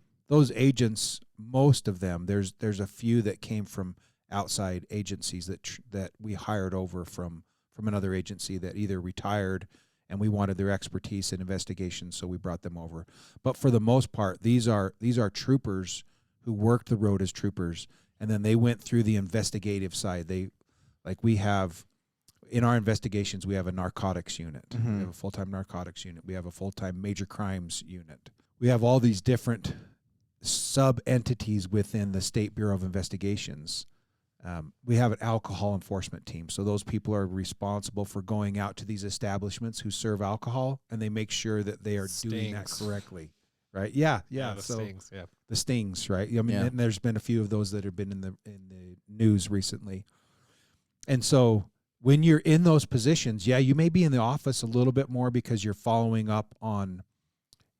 agents, most of them, there's a few that came from outside agencies that we hired over from another agency that either retired, and we wanted their expertise in investigations, so we brought them over. But for the most part, these are troopers who worked the road as troopers, and then they went through the investigative side. We have, in our investigations, we have a narcotics unit. Mhm. We have a full-time narcotics unit. We have a full-time major crimes unit. We have all these different sub-entities within the State Bureau of Investigations. We have an alcohol enforcement team. So those people are responsible for going out to these establishments who serve alcohol, and they make sure that they are doing that Stings. correctly. Right? Yeah. The So stings. Yeah. the stings, right? I mean, Yeah. and there's been a few of those that have been in the news recently. And so when you're in those positions, yeah, you may be in the office a little bit more because you're following up on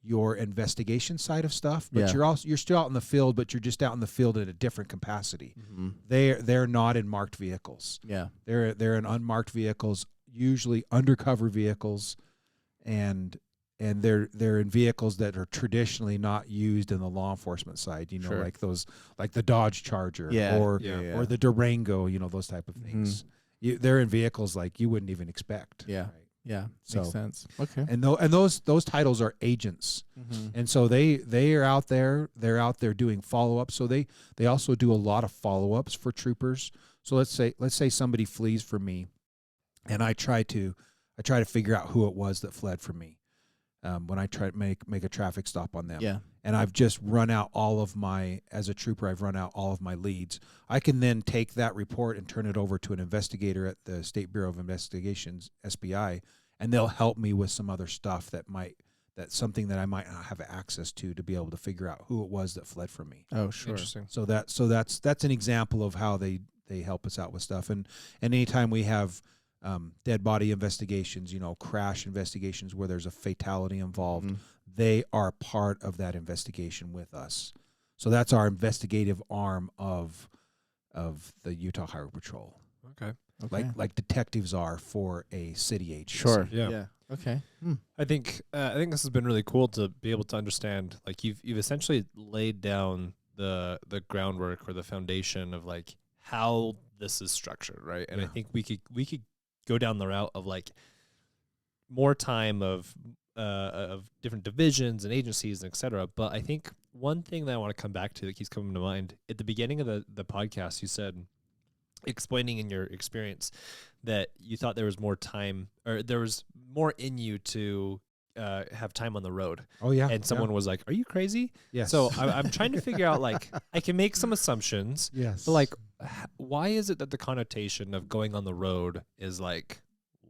your investigation side of stuff, but Yeah. you're still out in the field, but you're just out in the field in a different capacity. Mm-hmm. They're not in marked vehicles. Yeah. They're in unmarked vehicles, usually undercover vehicles, and they're in vehicles that are traditionally not used in the law enforcement side, Sure. like the Dodge Charger Yeah. or Yeah. or the Durango, those type of things. They're in vehicles like you wouldn't even expect. Yeah. right? Yeah. So- Makes sense. Okay. And those titles are agents. Mm-hmm. And so they are out there. They're out there doing follow-ups. So they also do a lot of follow-ups for troopers. So let's say somebody flees from me, and I try to figure out who it was that fled from me. When I try to make a traffic stop on them. Yeah. And I've just run out as a trooper, I've run out all of my leads. I can then take that report and turn it over to an investigator at the State Bureau of Investigations, SBI, and they'll help me with some other stuff that's something that I might not have access to be able to figure out who it was that fled from me. Oh, sure. Interesting. So that's an example of how they help us out with stuff. And anytime we have dead body investigations, crash investigations where there's a fatality involved, Mhm. they are part of that investigation with us. So that's our investigative arm of the Utah Highway Patrol, Okay. Okay. like detectives are for a city agency. Sure. Yeah. Yeah. Okay. Hmm. I think this has been really cool to be able to understand. Like you've essentially laid down the groundwork or the foundation of like how this is structured, right? And I Yeah. think we could go down the route of like more time of different divisions and agencies, et cetera. But I think one thing that I want to come back to that keeps coming to mind at the beginning of the podcast, you said, explaining in your experience that you thought there was more time or there was more in you to have time on the road. Oh yeah. And someone was like, "Are you crazy?" Yes. So I'm trying to figure out, like, I can make some assumptions, yes. but like, why is it that the connotation of going on the road is like,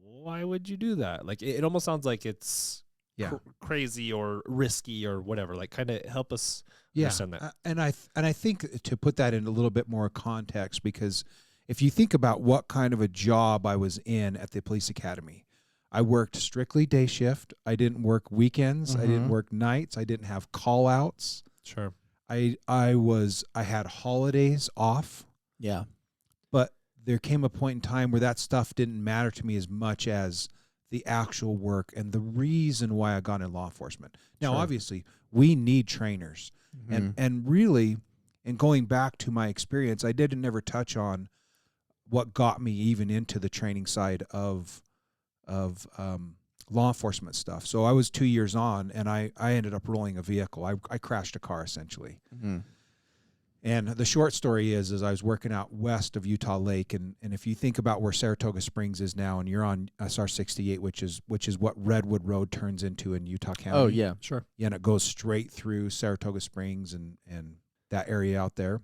why would you do that? Like, it almost sounds like it's Yeah. crazy or risky or whatever. Like, kind of help us understand that. And I think to put that in a little bit more context, because if you think about what kind of a job I was in at the police academy, I worked strictly day shift. I didn't work weekends. I didn't work nights. I didn't have call outs. Sure. I had holidays off, Yeah. but there came a point in time where that stuff didn't matter to me as much as the actual work and the reason why I got in law enforcement. Now, Sure. obviously, we need trainers. And really, in going back to my experience, I didn't never touch on what got me even into the training side of law enforcement stuff. So I was 2 years on, and I ended up rolling a vehicle. I crashed a car, essentially. And the short story is I was working out west of Utah Lake, and if you think about where Saratoga Springs is now, and you're on SR 68, which is what Redwood Road turns into in Utah County. Oh, yeah. Sure. Yeah, and it goes straight through Saratoga Springs and that area out there.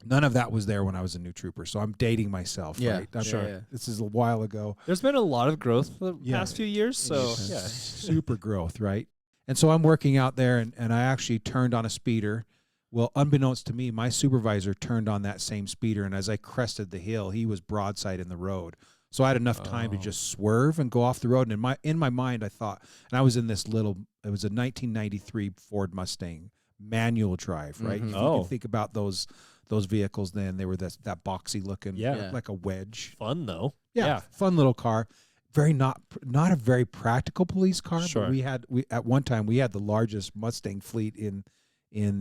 None of that was there when I was a new trooper, so I'm dating myself, Yeah, right? I'm sure. Yeah. This is a while ago. There's been a lot of growth the Yeah. past few years, so yeah. Super growth, right? And so I'm working out there, and I actually turned on a speeder. Well, unbeknownst to me, my supervisor turned on that same speeder, and as I crested the hill, he was broadside in the road. So I had enough time to just swerve and go off the road. And in my mind, I thought, and I was in this it was a 1993 Ford Mustang manual drive, right? If you Oh. can think about those vehicles then, they were that boxy looking, Yeah. like a wedge. Fun though. Yeah, fun little car. Very not a very practical police car. Sure. But we at one time we had the largest Mustang fleet in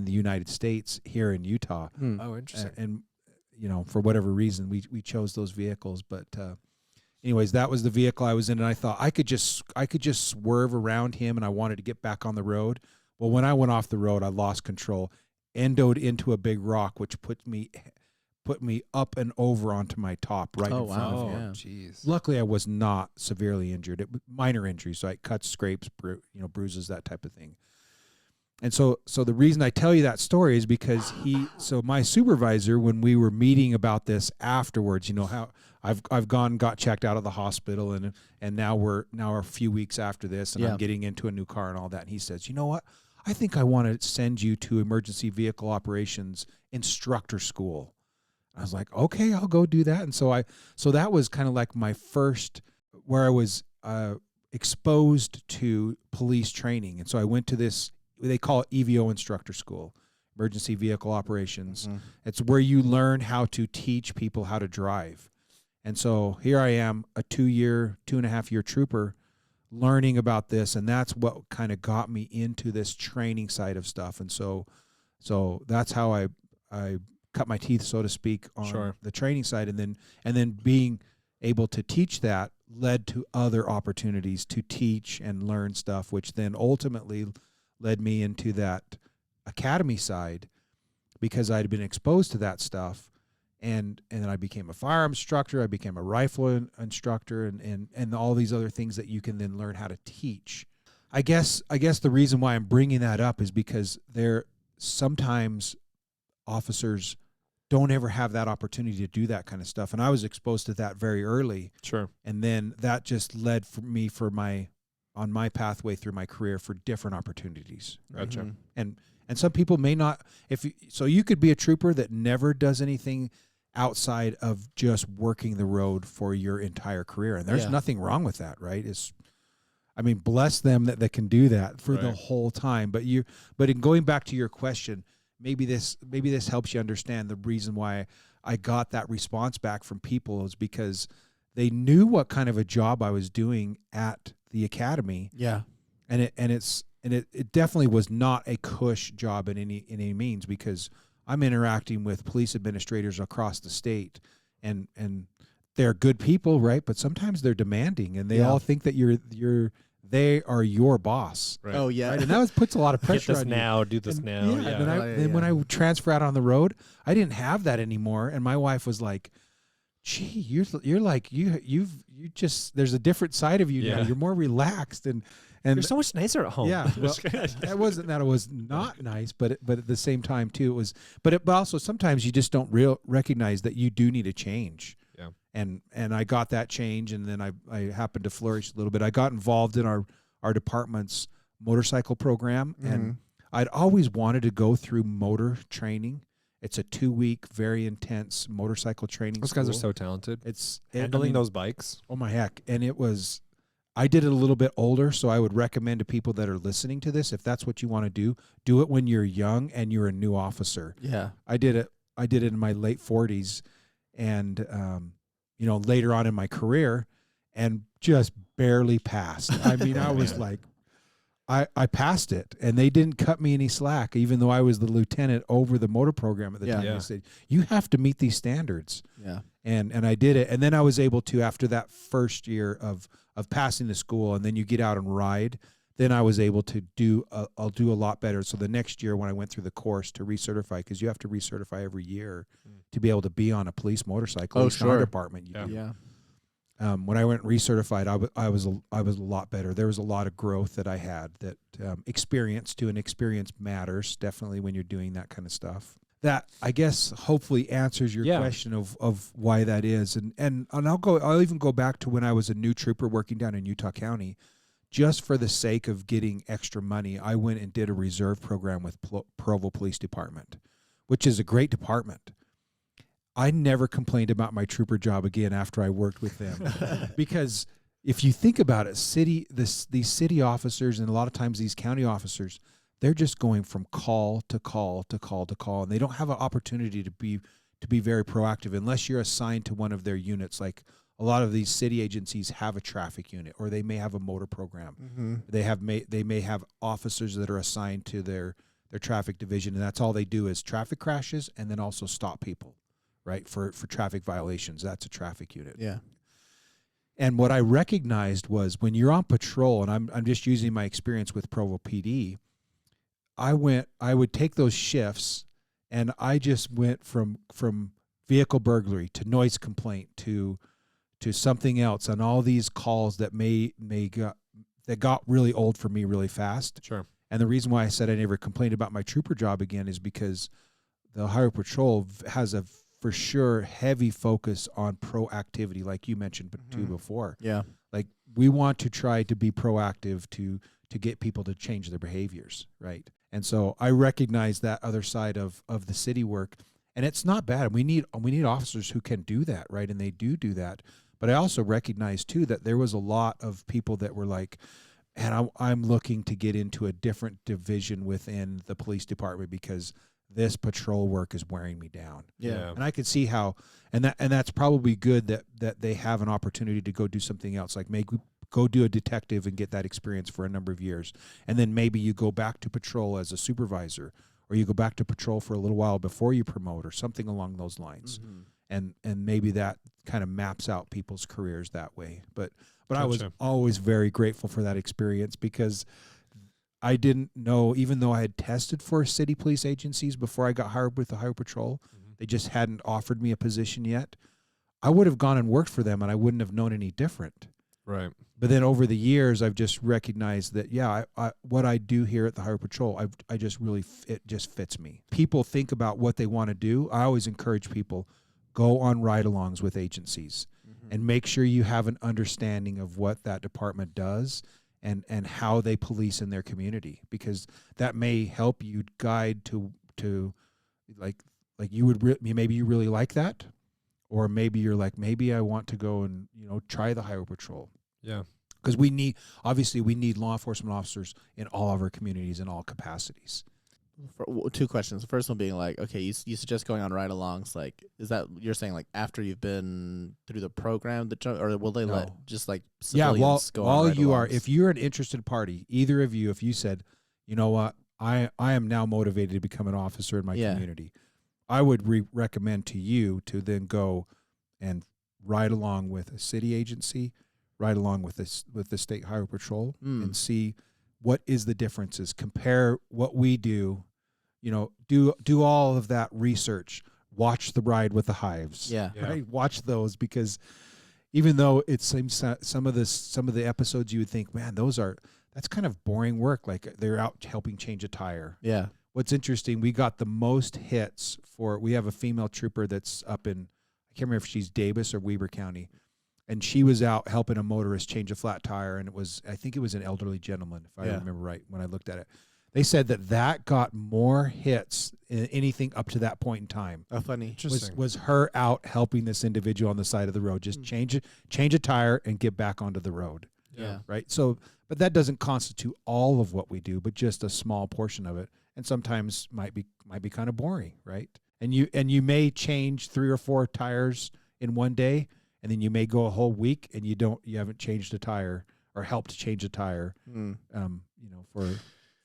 the United States here in Utah. Oh, interesting. And you know, for whatever reason, we chose those vehicles. But anyways, that was the vehicle I was in, and I thought I could just swerve around him, and I wanted to get back on the road. Well, when I went off the road, I lost control, endoed into a big rock, which put me up and over onto my top right in front of him. Jeez. Luckily, I was not severely injured. It was minor injuries, so I cuts, scrapes, bruises, that type of thing. And so the reason I tell you that story is because my supervisor, when we were meeting about this afterwards, you know, how I've got checked out of the hospital, and now we're a few weeks after this, and I'm getting into a new car and all that. And he says, you know what? I think I want to send you to emergency vehicle operations instructor school. I was like, okay, I'll go do that. And so that was kind of like my first, where I was exposed to police training. And so I went to this, they call it EVO instructor school, emergency vehicle operations. It's where you learn how to teach people how to drive. And so here I am, a 2.5 year trooper, learning about this, and that's what kind of got me into this training side of stuff. And so that's how I cut my teeth, so to speak, on the training side, and then being able to teach that led to other opportunities to teach and learn stuff, which then ultimately led me into that academy side, because I'd been exposed to that stuff, and then I became a firearm instructor, I became a rifle instructor, and all these other things that you can then learn how to teach. I guess the reason why I'm bringing that up is because sometimes officers don't ever have that opportunity to do that kind of stuff, and I was exposed to that very early. Sure. And then that just led for me on my pathway through my career for different opportunities. Right? Gotcha. And some people may not. So you could be a trooper that never does anything outside of just working the road for your entire career, and there's nothing wrong with that, right? Bless them that can do that for the whole time. But in going back to your question, maybe this helps you understand the reason why I got that response back from people is because they knew what kind of a job I was doing at the academy. Yeah. And it definitely was not a cush job in any means, because I'm interacting with police administrators across the state, and they're good people, right? But sometimes they're demanding, and they all think that they are your boss. Right. Oh yeah. Right? And that puts a lot of pressure Get this on now, you. do this And, now. Yeah. Yeah. And then when I transfer out on the road, I didn't have that anymore, and my wife was like, "Gee, you're like you just, there's a different side of you now. You're more relaxed and You're so much nicer at home." Yeah, well, that wasn't that it was not nice, but at the same time too, it was. But also sometimes you just don't recognize that you do need a change. Yeah. And I got that change, and then I happened to flourish a little bit. I got involved in our our department's motorcycle program, Mm-hmm. and I'd always wanted to go through motor training. It's a 2-week, very intense motorcycle training. Those guys are school. so talented. It's Handling those bikes. Oh my heck! And I did it a little bit older, so I would recommend to people that are listening to this, if that's what you want to do it when you're young and you're a new officer. Yeah. I did it in my late 40s, and later on in my career, and just barely passed. I mean, I was like, I passed it, and they didn't cut me any slack, even though I was the lieutenant over the motor program at the time. Yeah. They said, you have to meet these standards. Yeah. And I did it. And then I was able to, after that first year of passing the school, and then you get out and ride, then I was able to I'll do a lot better. So the next year when I went through the course to recertify, because you have to recertify every year to be able to be on a police motorcycle. Oh, At least in our sure. department, you do. Yeah. When I went recertified, I was a lot better. There was a lot of growth that I had, that experience matters definitely when you're doing that kind of stuff. That, I guess, hopefully answers your question of why that is. And I'll even go back to when I was a new trooper working down in Utah County. Just for the sake of getting extra money, I went and did a reserve program with Provo Police Department, which is a great department. I never complained about my trooper job again after I worked with them, because if you think about it, these city officers, and a lot of times these county officers, they're just going from call to call to call to call, and they don't have an opportunity to be very proactive unless you're assigned to one of their units. Like a lot of these city agencies have a traffic unit, or they may have a motor program. Mm-hmm. They may have officers that are assigned to their traffic division, and that's all they do is traffic crashes and then also stop people, right, for traffic violations. That's a traffic unit. Yeah. And what I recognized was when you're on patrol, and I'm just using my experience with Provo PD, I would take those shifts, and I just went from vehicle burglary to noise complaint to something else, on all these calls that got really old for me really fast. Sure. And the reason why I said I never complained about my trooper job again is because the Highway Patrol has a for sure heavy focus on proactivity, like you mentioned too before. Yeah. Like we want to try to be proactive to get people to change their behaviors, right? And so I recognize that other side of the city work, and it's not bad. We need officers who can do that, right? And they do that. But I also recognize too that there was a lot of people that were like, and I'm looking to get into a different division within the police department because this patrol work is wearing me down. Yeah. And I could see how, and that's probably good that they have an opportunity to go do something else, like maybe go do a detective and get that experience for a number of years. And then maybe you go back to patrol as a supervisor, or you go back to patrol for a little while before you promote, or something along those lines. Mm-hmm. And maybe that kind of maps out people's careers that way. But I was Gotcha. always very grateful for that experience, because I didn't know, even though I had tested for city police agencies before I got hired with the Highway Patrol, they just hadn't offered me a position yet. I would have gone and worked for them, and I wouldn't have known any different. Right. But then over the years, I've just recognized that, I what I do here at the Highway Patrol, I just really, it just fits me. People think about what they want to do. I always encourage people, go on ride-alongs with agencies and make sure you have an understanding of what that department does and how they police in their community, because that may help you guide to like you would maybe you really like that, or maybe you're like, maybe I want to go and try the Highway Patrol. Yeah. Because we need law enforcement officers in all of our communities in all capacities. Two questions. The first one being like, okay, you suggest going on ride-alongs. Like, is that you're saying like after you've been through the program, or will they let just like civilians go on while ride-alongs? you are, if you're an interested party, either of you, if you said, you know what, I am now motivated to become an officer in my community, I would recommend to you to then go and ride along with a city agency, ride along with the state highway patrol, and see what is the differences. Compare what we do, do all of that research. Watch the Ride with the Hives. Yeah. Right? Watch those, because even though it seems some of the episodes you would think, man, that's kind of boring work. Like they're out helping change a tire. Yeah. What's interesting, we got the most hits we have a female trooper that's up in, I can't remember if she's Davis or Weber County. and she was out helping a motorist change a flat tire, and I think it was an elderly gentleman, if I Yeah. remember right when I looked at it. They said that got more hits than anything up to that point in time. Oh, funny. Interesting. Was her out helping this individual on the side of the road, just change a tire and get back onto the road. Yeah. Right. So, but that doesn't constitute all of what we do, but just a small portion of it. And sometimes might be kind of boring, right? And you may change 3 or 4 tires in one day, and then you may go a whole week and you haven't changed a tire or helped change a tire,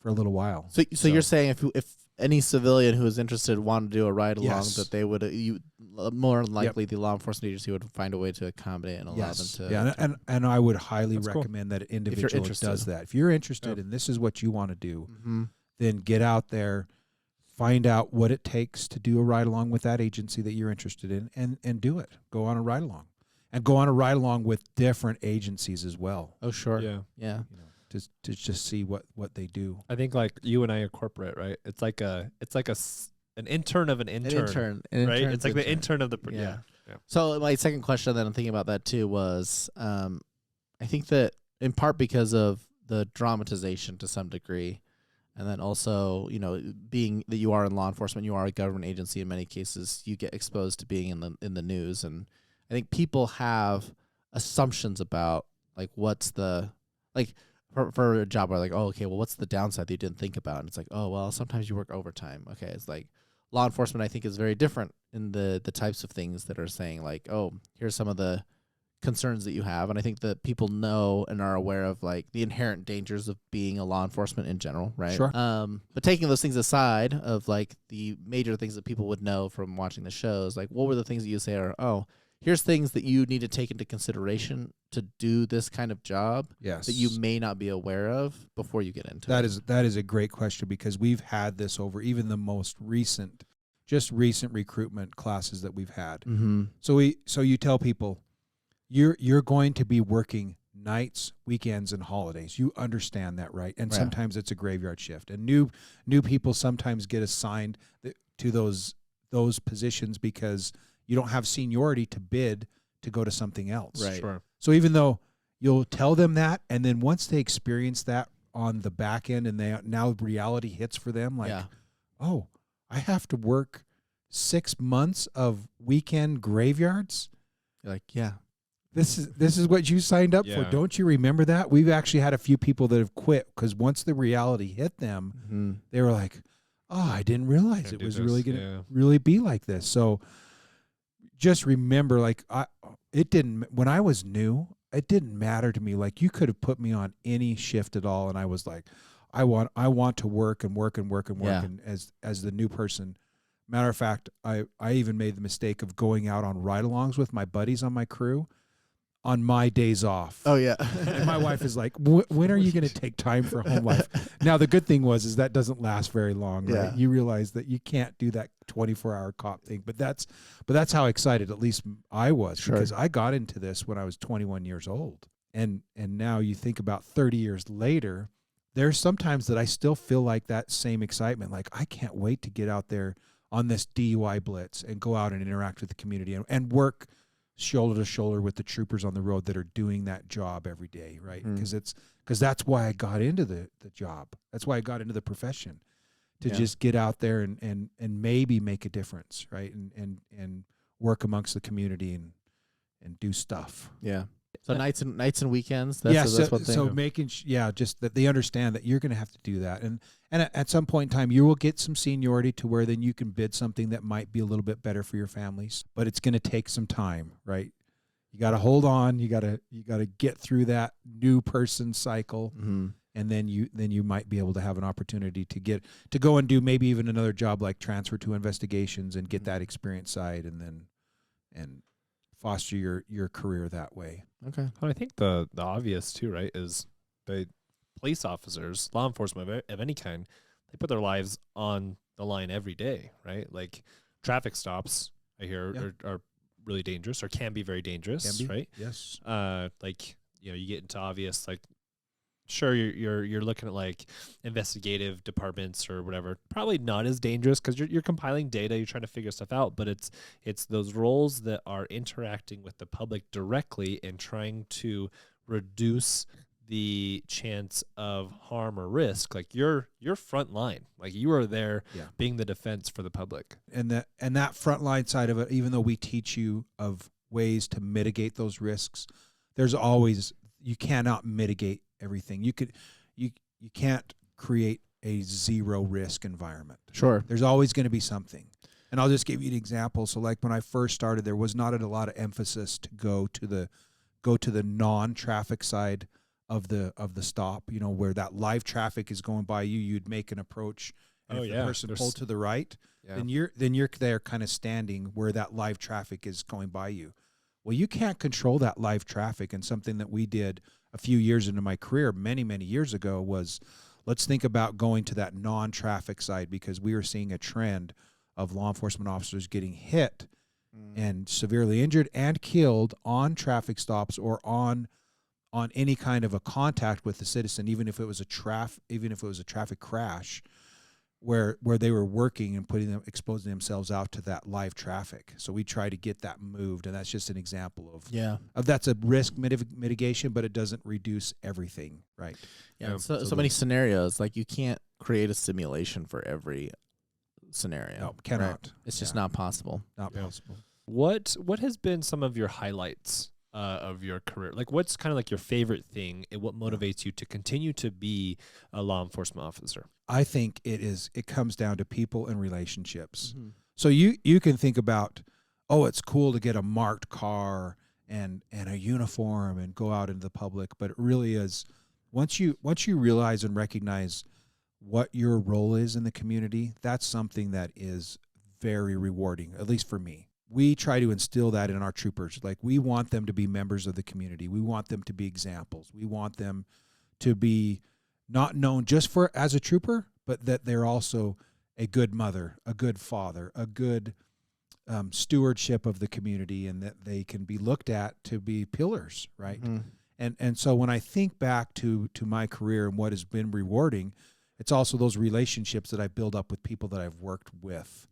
for a little while. So you're saying if any civilian who is interested wanted to do a ride along, Yes. that they would more than likely the law enforcement agency would find a way to accommodate and allow them to. Yeah, and I would highly That's cool. recommend that an individual interested. does that. If you're interested and this is what you want to do, then get out there, find out what it takes to do a ride along with that agency that you're interested in, and do it. Go on a ride along, and go on a ride along with different agencies as well. Oh, sure. Yeah. Yeah. To just see what they do. I think like you and I are corporate, right? It's like an intern of an intern. Right? It's like the intern of the Yeah. So my second question that I'm thinking about that too was, I think that in part because of the dramatization to some degree, and then also, being that you are in law enforcement, you are a government agency in many cases, you get exposed to being in the news, and I think people have assumptions about like what's the like. For a job where like, oh, okay, well, what's the downside that you didn't think about? And it's like, oh, well, sometimes you work overtime. Okay, it's like law enforcement, I think, is very different in the types of things that are saying like, oh, here's some of the concerns that you have. And I think that people know and are aware of like the inherent dangers of being a law enforcement in general, right? Sure. But taking those things aside of like the major things that people would know from watching the shows, like what were the things that you say are, oh, here's things that you need to take into consideration to do this kind of job Yes. that you may not be aware of before you get into That it. that is a great question, because we've had this over even the most recent recruitment classes that we've had. Mm-hmm. So you tell people you're going to be working nights, weekends, and holidays. You understand that, right? And Right. sometimes it's a graveyard shift. And new people sometimes get assigned to those positions because you don't have seniority to bid to go to something else. Right. Sure. So even though you'll tell them that, and then once they experience that on the back end, and now reality hits for them, like, Yeah. oh, I have to work 6 months of weekend graveyards. You're like, yeah. This is what you signed up for. Yeah. Don't you remember that? We've actually had a few people that have quit because once the reality hit them, Mm-hmm. they were like, oh, I didn't realize Can't it do was this. really going to Yeah. really be like this. So just remember, like, when I was new, it didn't matter to me. Like, you could have put me on any shift at all, and I was like, I want to work and work and work and work. Yeah. And as the new person, matter of fact, I even made the mistake of going out on ride-alongs with my buddies on my crew on my days off. Oh, yeah. And my wife is like, when are you going to take time for home life? Now, the good thing is that doesn't last very long, right? Yeah. You realize that you can't do that 24-hour cop thing, but that's how excited at least I was, Sure. because I got into this when I was 21 years old. And now you think about 30 years later, there's sometimes that I still feel like that same excitement. Like, I can't wait to get out there on this DUI blitz and go out and interact with the community and work shoulder to shoulder with the troopers on the road that are doing that job every day, right? Because that's why I got into the job. That's why I got into the profession, to Yeah. just get out there and maybe make a difference, right? And work amongst the community and do stuff. Yeah. So nights and weekends. That's what they. so making just that they understand that you're going to have to do that, and at some point in time you will get some seniority to where then you can bid something that might be a little bit better for your families, but it's going to take some time, right? You got to hold on. You got to get through that new person cycle, Mm-hmm. and then you might be able to have an opportunity to go and do maybe even another job like transfer to investigations and get that experience side, and foster your career that way. Okay. Well, I think the obvious too, right, is the police officers, law enforcement of any kind, they put their lives on the line every day, right? Like traffic stops, I hear, are really dangerous, or can be very dangerous, right? Yes. Like, you get into obvious like sure you're looking at like investigative departments or whatever, probably not as dangerous because you're compiling data, you're trying to figure stuff out, but it's those roles that are interacting with the public directly and trying to reduce the chance of harm or risk. Like you're front line, like you are there being the defense for the public. And that frontline side of it, even though we teach you of ways to mitigate those risks, there's always, you cannot mitigate everything. You can't create a zero risk environment. Sure. There's always going to be something. And I'll just give you an example. So like when I first started, there was not a lot of emphasis to go to the non-traffic side of the stop, where that live traffic is going by you, you'd make an approach. And if the person pulled to the right, then you're there kind of standing where that live traffic is going by you. Well, you can't control that live traffic. And something that we did a few years into my career, many, many years ago, was let's think about going to that non-traffic side, because we were seeing a trend of law enforcement officers getting hit and severely injured and killed on traffic stops or on any kind of a contact with the citizen, even if it was a traffic crash, where they were working and exposing themselves out to that live traffic. So we try to get that moved, and that's just an example of that's a risk mitigation, but it doesn't reduce everything, right? Yeah. So many scenarios, like you can't create a simulation for every scenario. No, cannot. Right? It's just not possible. Not possible. What has been some of your highlights of your career? Like what's kind of like your favorite thing and what motivates you to continue to be a law enforcement officer? I think it comes down to people and relationships. Mm-hmm. So you can think about, oh, it's cool to get a marked car and a uniform and go out into the public, but it really is, once you realize and recognize what your role is in the community, that's something that is very rewarding, at least for me. We try to instill that in our troopers. Like, we want them to be members of the community. We want them to be examples. We want them to be not known just as a trooper, but that they're also a good mother, a good father, a good stewardship of the community, and that they can be looked at to be pillars, right? Mm-hmm. And so when I think back to my career and what has been rewarding, it's also those relationships that I build up with people that I've worked with,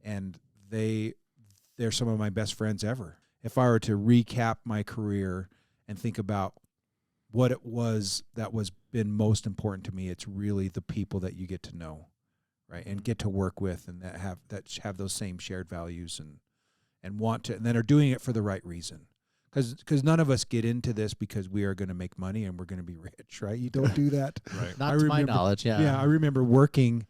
and they're some of my best friends ever. If I were to recap my career and think about what it was that was been most important to me, it's really the people that you get to know, right, and get to work with, and that have those same shared values and want to, and then are doing it for the right reason. Because none of us get into this because we are going to make money and we're going to be rich, right? You don't do that. Right. Not to my knowledge, yeah. Yeah, I remember working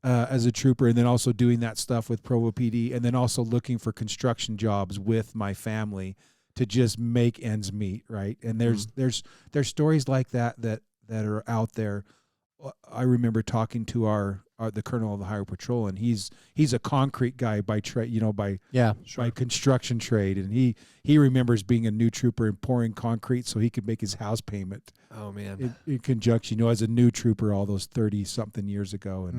as a trooper, and then also doing that stuff with Provo PD, and then also looking for construction jobs with my family to just make ends meet, right? And there's stories like that are out there. I remember talking to the colonel of the Highway Patrol, and he's a concrete guy by trade, by construction trade, and he remembers being a new trooper and pouring concrete so he could make his house payment. Oh man! In conjunction, as a new trooper, all those 30-something years ago,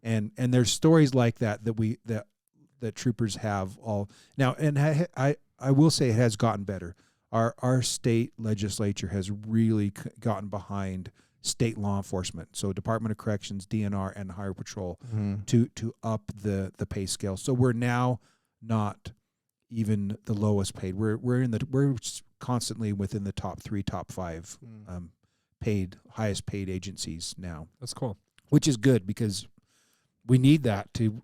and there's stories like that that troopers have all now. And I will say it has gotten better. Our state legislature has really gotten behind state law enforcement, so Department of Corrections, DNR, and Highway Patrol, to up the pay scale. So we're now not even the lowest paid. We're constantly within the top 3, top 5 highest paid agencies now. That's cool. Which is good, because we need that to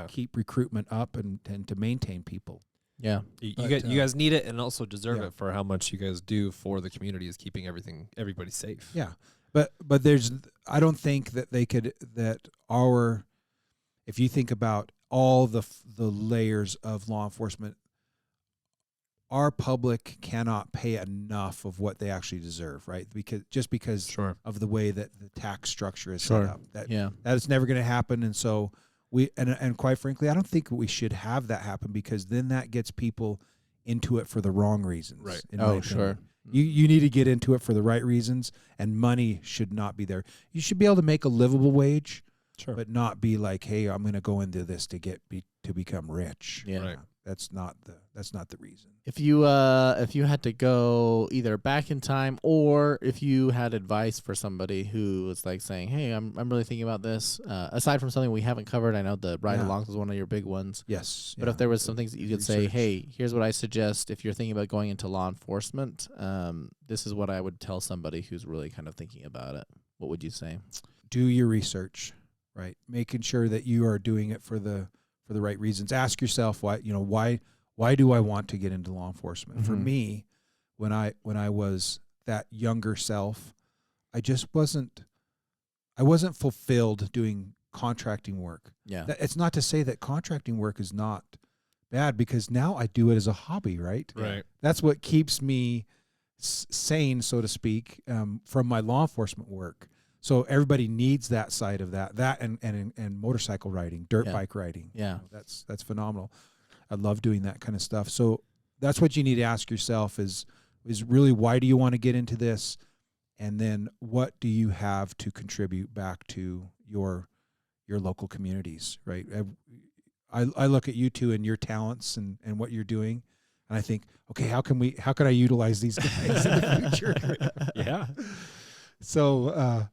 keep recruitment up and to maintain people. Yeah, you guys need it, and also deserve it for how much you guys do for the community, is keeping everybody safe. Yeah. But I don't think that if you think about all the layers of law enforcement, our public cannot pay enough of what they actually deserve, right? Because of the way that the tax structure is set up. That is never going to happen. And so and quite frankly, I don't think we should have that happen, because then that gets people into it for the wrong reasons. Right. Oh, sure. You need to get into it for the right reasons, and money should not be there. You should be able to make a livable wage, Sure. but not be like, hey, I'm going to go into this to become rich. Yeah. Right. That's not the reason. If you had to go either back in time, or if you had advice for somebody who was like saying, "Hey, I'm really thinking about this," aside from something we haven't covered, I know the ride-alongs was one of your big ones. Yes. But if there was some things that you could say, research. "Hey, here's what I suggest if you're thinking about going into law enforcement, this is what I would tell somebody who's really kind of thinking about it," what would you say? Do your research, right? Making sure that you are doing it for the right reasons. Ask yourself why do I want to get into law enforcement? For Mhm. me, when I was that younger self, I wasn't fulfilled doing contracting work. Yeah. It's not to say that contracting work is not bad, because now I do it as a hobby, right? Right. That's what keeps me sane, so to speak, from my law enforcement work. So everybody needs that side of that and motorcycle riding, dirt Yeah. bike riding. Yeah. That's phenomenal. I love doing that kind of stuff. So that's what you need to ask yourself is really, why do you want to get into this? And then what do you have to contribute back to your local communities, right? I look at you two and your talents and what you're doing, and I think, okay, how can I utilize these guys in the future? Yeah. So,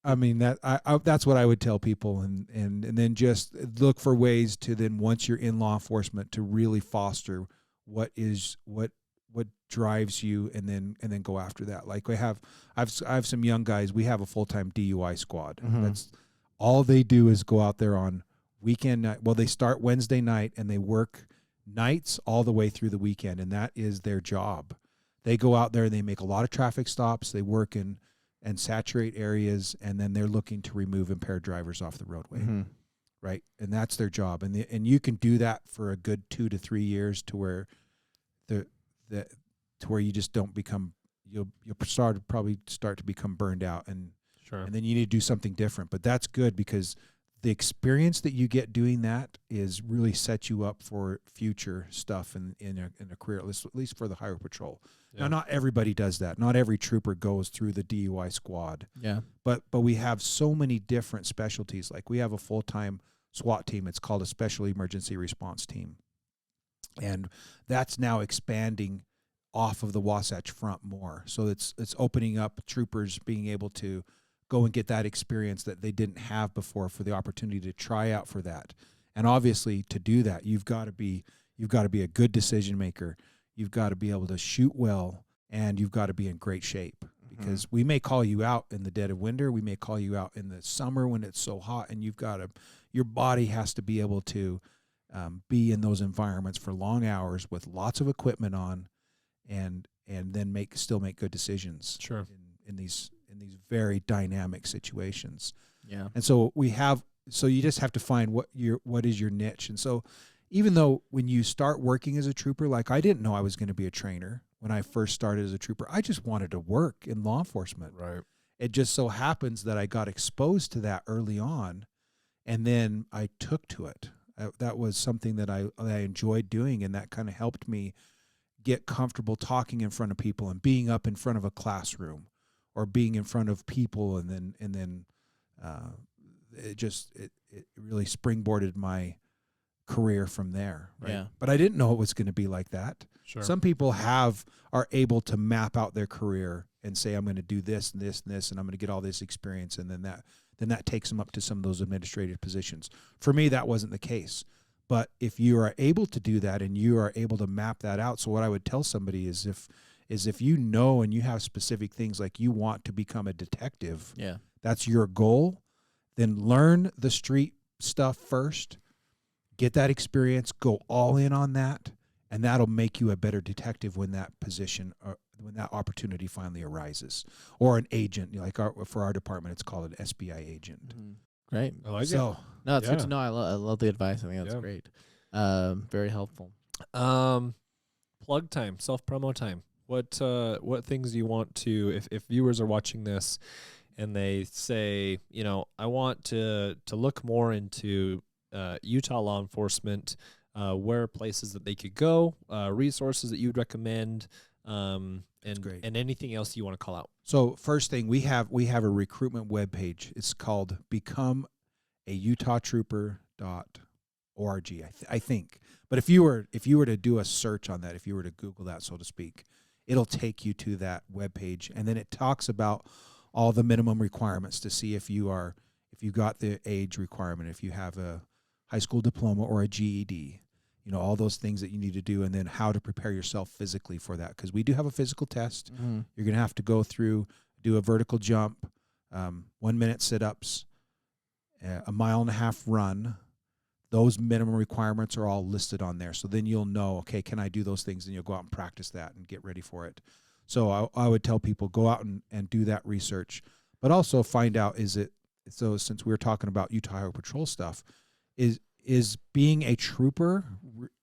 I mean, that's what I would tell people, and then just look for ways to then, once you're in law enforcement, to really foster what drives you, and then go after that. Like I have some young guys. We have a full-time DUI squad. Mhm. That's all they do is go out there on weekend night. Well, they start Wednesday night and they work nights all the way through the weekend, and that is their job. They go out there and they make a lot of traffic stops. They work and saturate areas, and then they're looking to remove impaired drivers off the roadway, Mhm. right? And that's their job. And you can do that for a good 2 to 3 years, to where you just don't become, you'll probably start to become burned out, and Sure. then you need to do something different. But that's good, because the experience that you get doing that is really set you up for future stuff in a career, at least for the highway patrol. Yeah. Now, not everybody does that. Not every trooper goes through the DUI squad, Yeah. but we have so many different specialties. Like, we have a full-time SWAT team. It's called a Special Emergency Response Team, and that's now expanding off of the Wasatch Front more. So it's opening up troopers being able to go and get that experience that they didn't have before, for the opportunity to try out for that. And obviously, to do that, you've got to be a good decision maker. You've got to be able to shoot well, and you've got to be in great shape, because we may call you out in the dead of winter. We may call you out in the summer when it's so hot, and your body has to be able to be in those environments for long hours with lots of equipment on, and then still make good decisions. Sure. In these very dynamic situations. Yeah. And so you just have to find what is your niche. And so, even though when you start working as a trooper, like, I didn't know I was going to be a trainer when I first started as a trooper. I just wanted to work in law enforcement. Right. It just so happens that I got exposed to that early on, and then I took to it. That was something that I enjoyed doing, and that kind of helped me get comfortable talking in front of people, and being up in front of a classroom, or being in front of people, and then it really springboarded my career from there. Right? Yeah. But I didn't know it was going to be like that. Sure. Some people are able to map out their career and say, I'm going to do this and this and this, and I'm going to get all this experience, and then that takes them up to some of those administrative positions. For me, that wasn't the case. But if you are able to do that, and you are able to map that out, so what I would tell somebody is, if you know and you have specific things, like you want to become a detective, Yeah. that's your goal, then learn the street stuff first, get that experience, go all in on that, and that'll make you a better detective when that position, or when that opportunity finally arises. Or an agent, like for our department, it's called an SBI agent. Great. I like So No, it's good Yeah. to know. I love the advice. I think that's Yeah. great. Very helpful. it. Plug time, self promo time. What things do you want to, if viewers are watching this and they say, I want to look more into Utah law enforcement, where are places that they could go, resources that you'd recommend, And great. and anything else you want to call out. So first thing, we have a recruitment webpage. It's called becomeautahtrooper.org, I think. But if you were to do a search on that, if you were to Google that, so to speak, it'll take you to that webpage, and then it talks about all the minimum requirements to see if you got the age requirement, if you have a high school diploma or a GED, all those things that you need to do, and then how to prepare yourself physically for that. Because we do have a physical test. Mm-hmm. You're going to have to go through, do a vertical jump, 1 minute sit-ups, a 1.5 mile run. Those minimum requirements are all listed on there. So then you'll know, okay, can I do those things? And you'll go out and practice that and get ready for it. So I would tell people, go out and do that research, but also find out, so since we were talking about Utah Highway Patrol stuff, is being a trooper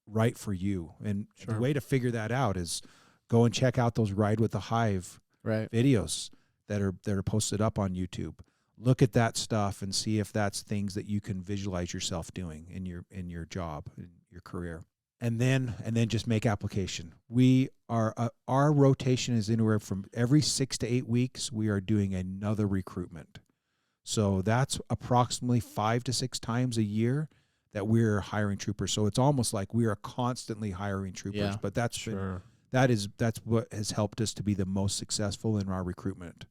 right for you? And the way to figure that out is go and check out those Ride with the Hive videos that are posted up on YouTube. Look at that stuff and see if that's things that you can visualize yourself doing in your job, in your career. And then just make application. Our rotation is anywhere from every 6 to 8 weeks, we are doing another recruitment. So that's approximately 5 to 6 times a year that we're hiring troopers. So it's almost like we are constantly hiring troopers. Yeah, but that's what has helped us to be the most successful in our recruitment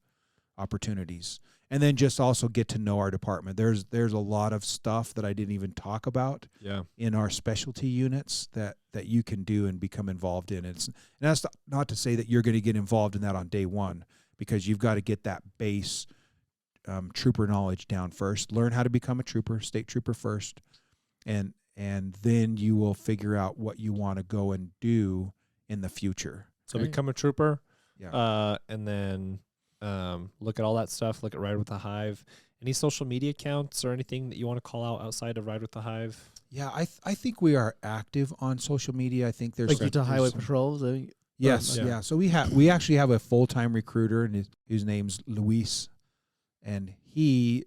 opportunities. And then just also get to know our department. There's a lot of stuff that I didn't even talk about in our specialty units that you can do and become involved in. And that's not to say that you're going to get involved in that on day one, because you've got to get that base trooper knowledge down first. Learn how to become a trooper, state trooper first, and then you will figure out what you want to go and do in the future. So become a trooper, Yeah. and then look at all that stuff. Look at Ride with the Hive. Any social media accounts or anything that you want to call out outside of Ride with the Hive? Yeah, I think we are active on social media. I think there's Like Utah Highway some- Patrol. Yes, Yeah. yeah. So we actually have a full-time recruiter, and his name's Luis, and he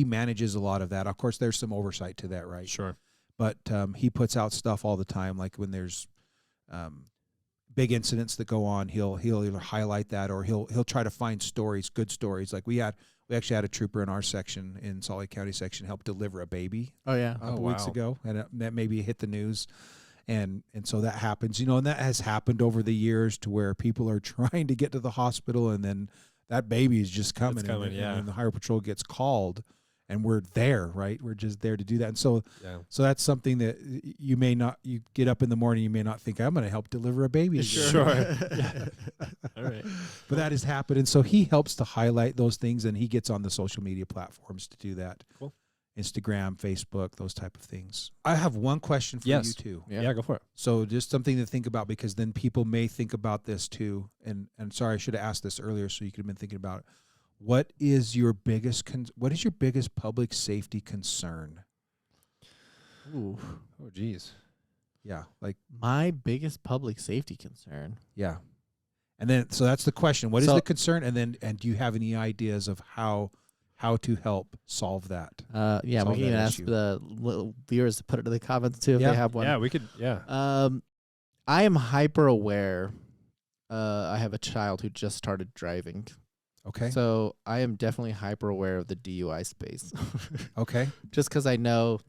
manages a lot of that. Of course, there's some oversight to that, right? Sure. But he puts out stuff all the time, like when there's big incidents that go on, he'll either highlight that, or he'll try to find stories, good stories. Like we actually had a trooper in our section, in Salt Lake County section, help deliver a baby a couple weeks ago, and that maybe hit the news. And so that happens, and that has happened over the years, to where people are trying to get to the hospital, and then that baby is just coming. It's coming, and the Highway Patrol gets called, and we're there, right? We're just there to do that. And so that's something that you get up in the morning, you may not think, I'm going to help deliver a baby. Sure. Yeah. All right. But that has happened. And so he helps to highlight those things, and he gets on the social media platforms to do that. Cool. Instagram, Facebook, those type of things. I have one question for you too. Yeah, go for it. So just something to think about, because then people may think about this too. And sorry, I should have asked this earlier, so you could have been thinking about it. What is your biggest public safety concern? Ooh. Oh, geez. Yeah, like My biggest public safety concern. yeah. And then so that's the question. What is So- the concern? And do you have any ideas of how to help solve that? Yeah, we Solve can that even ask issue. the little viewers to put it in the comments too if Yeah. they have one. Yeah, we could. Yeah. I am hyper aware. I have a child who just started driving. Okay. So I am definitely hyper aware of the DUI space. Okay. Just because I know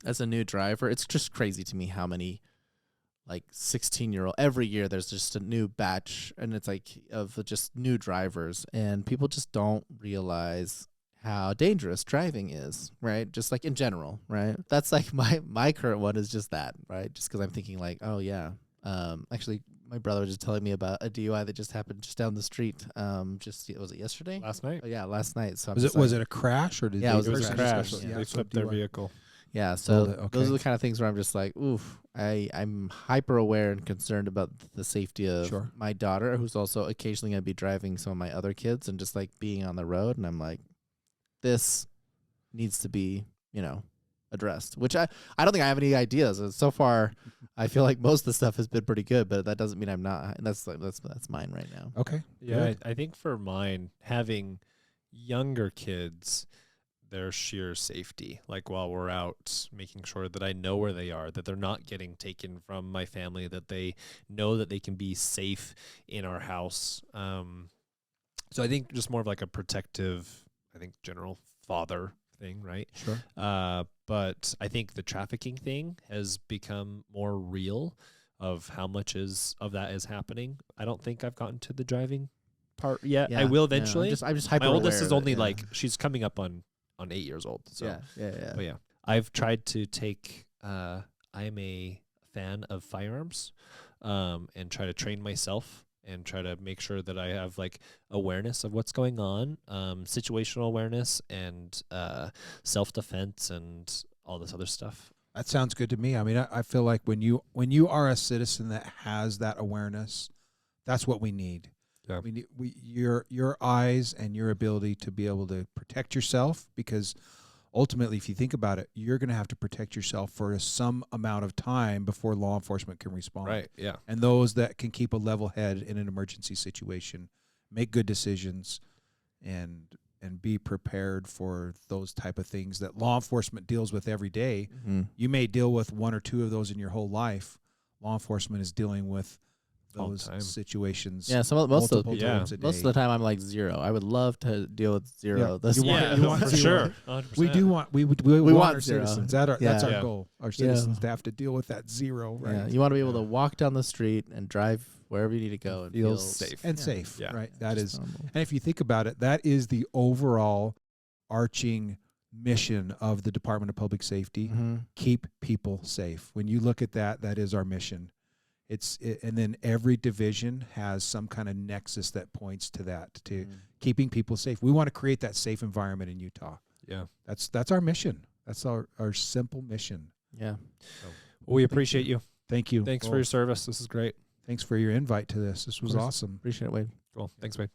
as a new driver, it's just crazy to me how many 16-year-old every year there's just a new batch, and it's of just new drivers, and people just don't realize how dangerous driving is, right? Just in general, right? That's my current one is just that, right? Just because I'm thinking oh yeah. Actually, my brother was just telling me about a DUI that just happened just down the street. Was it yesterday? Last night. Oh, yeah, last night. So Was it a crash, or did Yeah, they it was a person crash. just- Yeah. They so flipped their DUI. vehicle. Yeah, so Okay. those are the kind of things where I'm just oof. I'm hyper aware and concerned about the safety of Sure. my daughter, who's also occasionally going to be driving some of my other kids, and just being on the road. And I'm this needs to be, addressed, which I don't think I have any ideas. And so far, I feel like most of the stuff has been pretty good, but that doesn't mean I'm not. That's mine right now. Okay. Yeah, Good. I think for mine, having younger kids, their sheer safety. Like while we're out, making sure that I know where they are, that they're not getting taken from my family, that they know that they can be safe in our house. So I think just more of like a protective, I think general father thing, right? Sure. But I think the trafficking thing has become more real of how much of that is happening. I don't think I've gotten to the driving part yet. I will eventually. I'm just hyper My oldest aware is of only it, like, she's coming up on 8 years old. So yeah. but yeah, I've tried to take, I'm a fan of firearms, and try to train myself and try to make sure that I have like awareness of what's going on, situational awareness and self-defense and all this other stuff. That sounds good to me. I mean, I feel like when you are a citizen that has that awareness, that's what we need. Yeah. Your eyes and your ability to be able to protect yourself, because ultimately, if you think about it, you're going to have to protect yourself for some amount of time before law enforcement can respond. Right. Yeah. And those that can keep a level head in an emergency situation, make good decisions, and be prepared for those type of things that law enforcement deals with every day. Mm-hmm. You may deal with one or two of those in your whole life. Law enforcement is dealing with All those the time. situations. Yeah, most of multiple the times a day. most of the time I'm like 0. I would love to deal with 0. Yeah. This You want- you want for zero. sure. 100%. We do want we want want our zero. citizens. That's our Yeah. goal. Our citizens to have to deal with that zero, right? Yeah, you want to be able to Yeah. walk down the street and drive wherever you need to go and feel safe. And Yeah. safe, Yeah. right? That just is, normal. and if you think about it, that is the overall arching mission of the Department of Public Safety. Mm-hmm. Keep people safe. When you look at that, that is our mission. And then every division has some kind of nexus that points to that, to keeping people safe. We want to create that safe environment in Utah. Yeah. That's our mission. That's our simple mission. Yeah. Well, we appreciate you. Thank you. Thanks for your service. This is great. Thanks for your invite to this. This was course. awesome. Appreciate it, Wade. Cool. Thanks, Wade.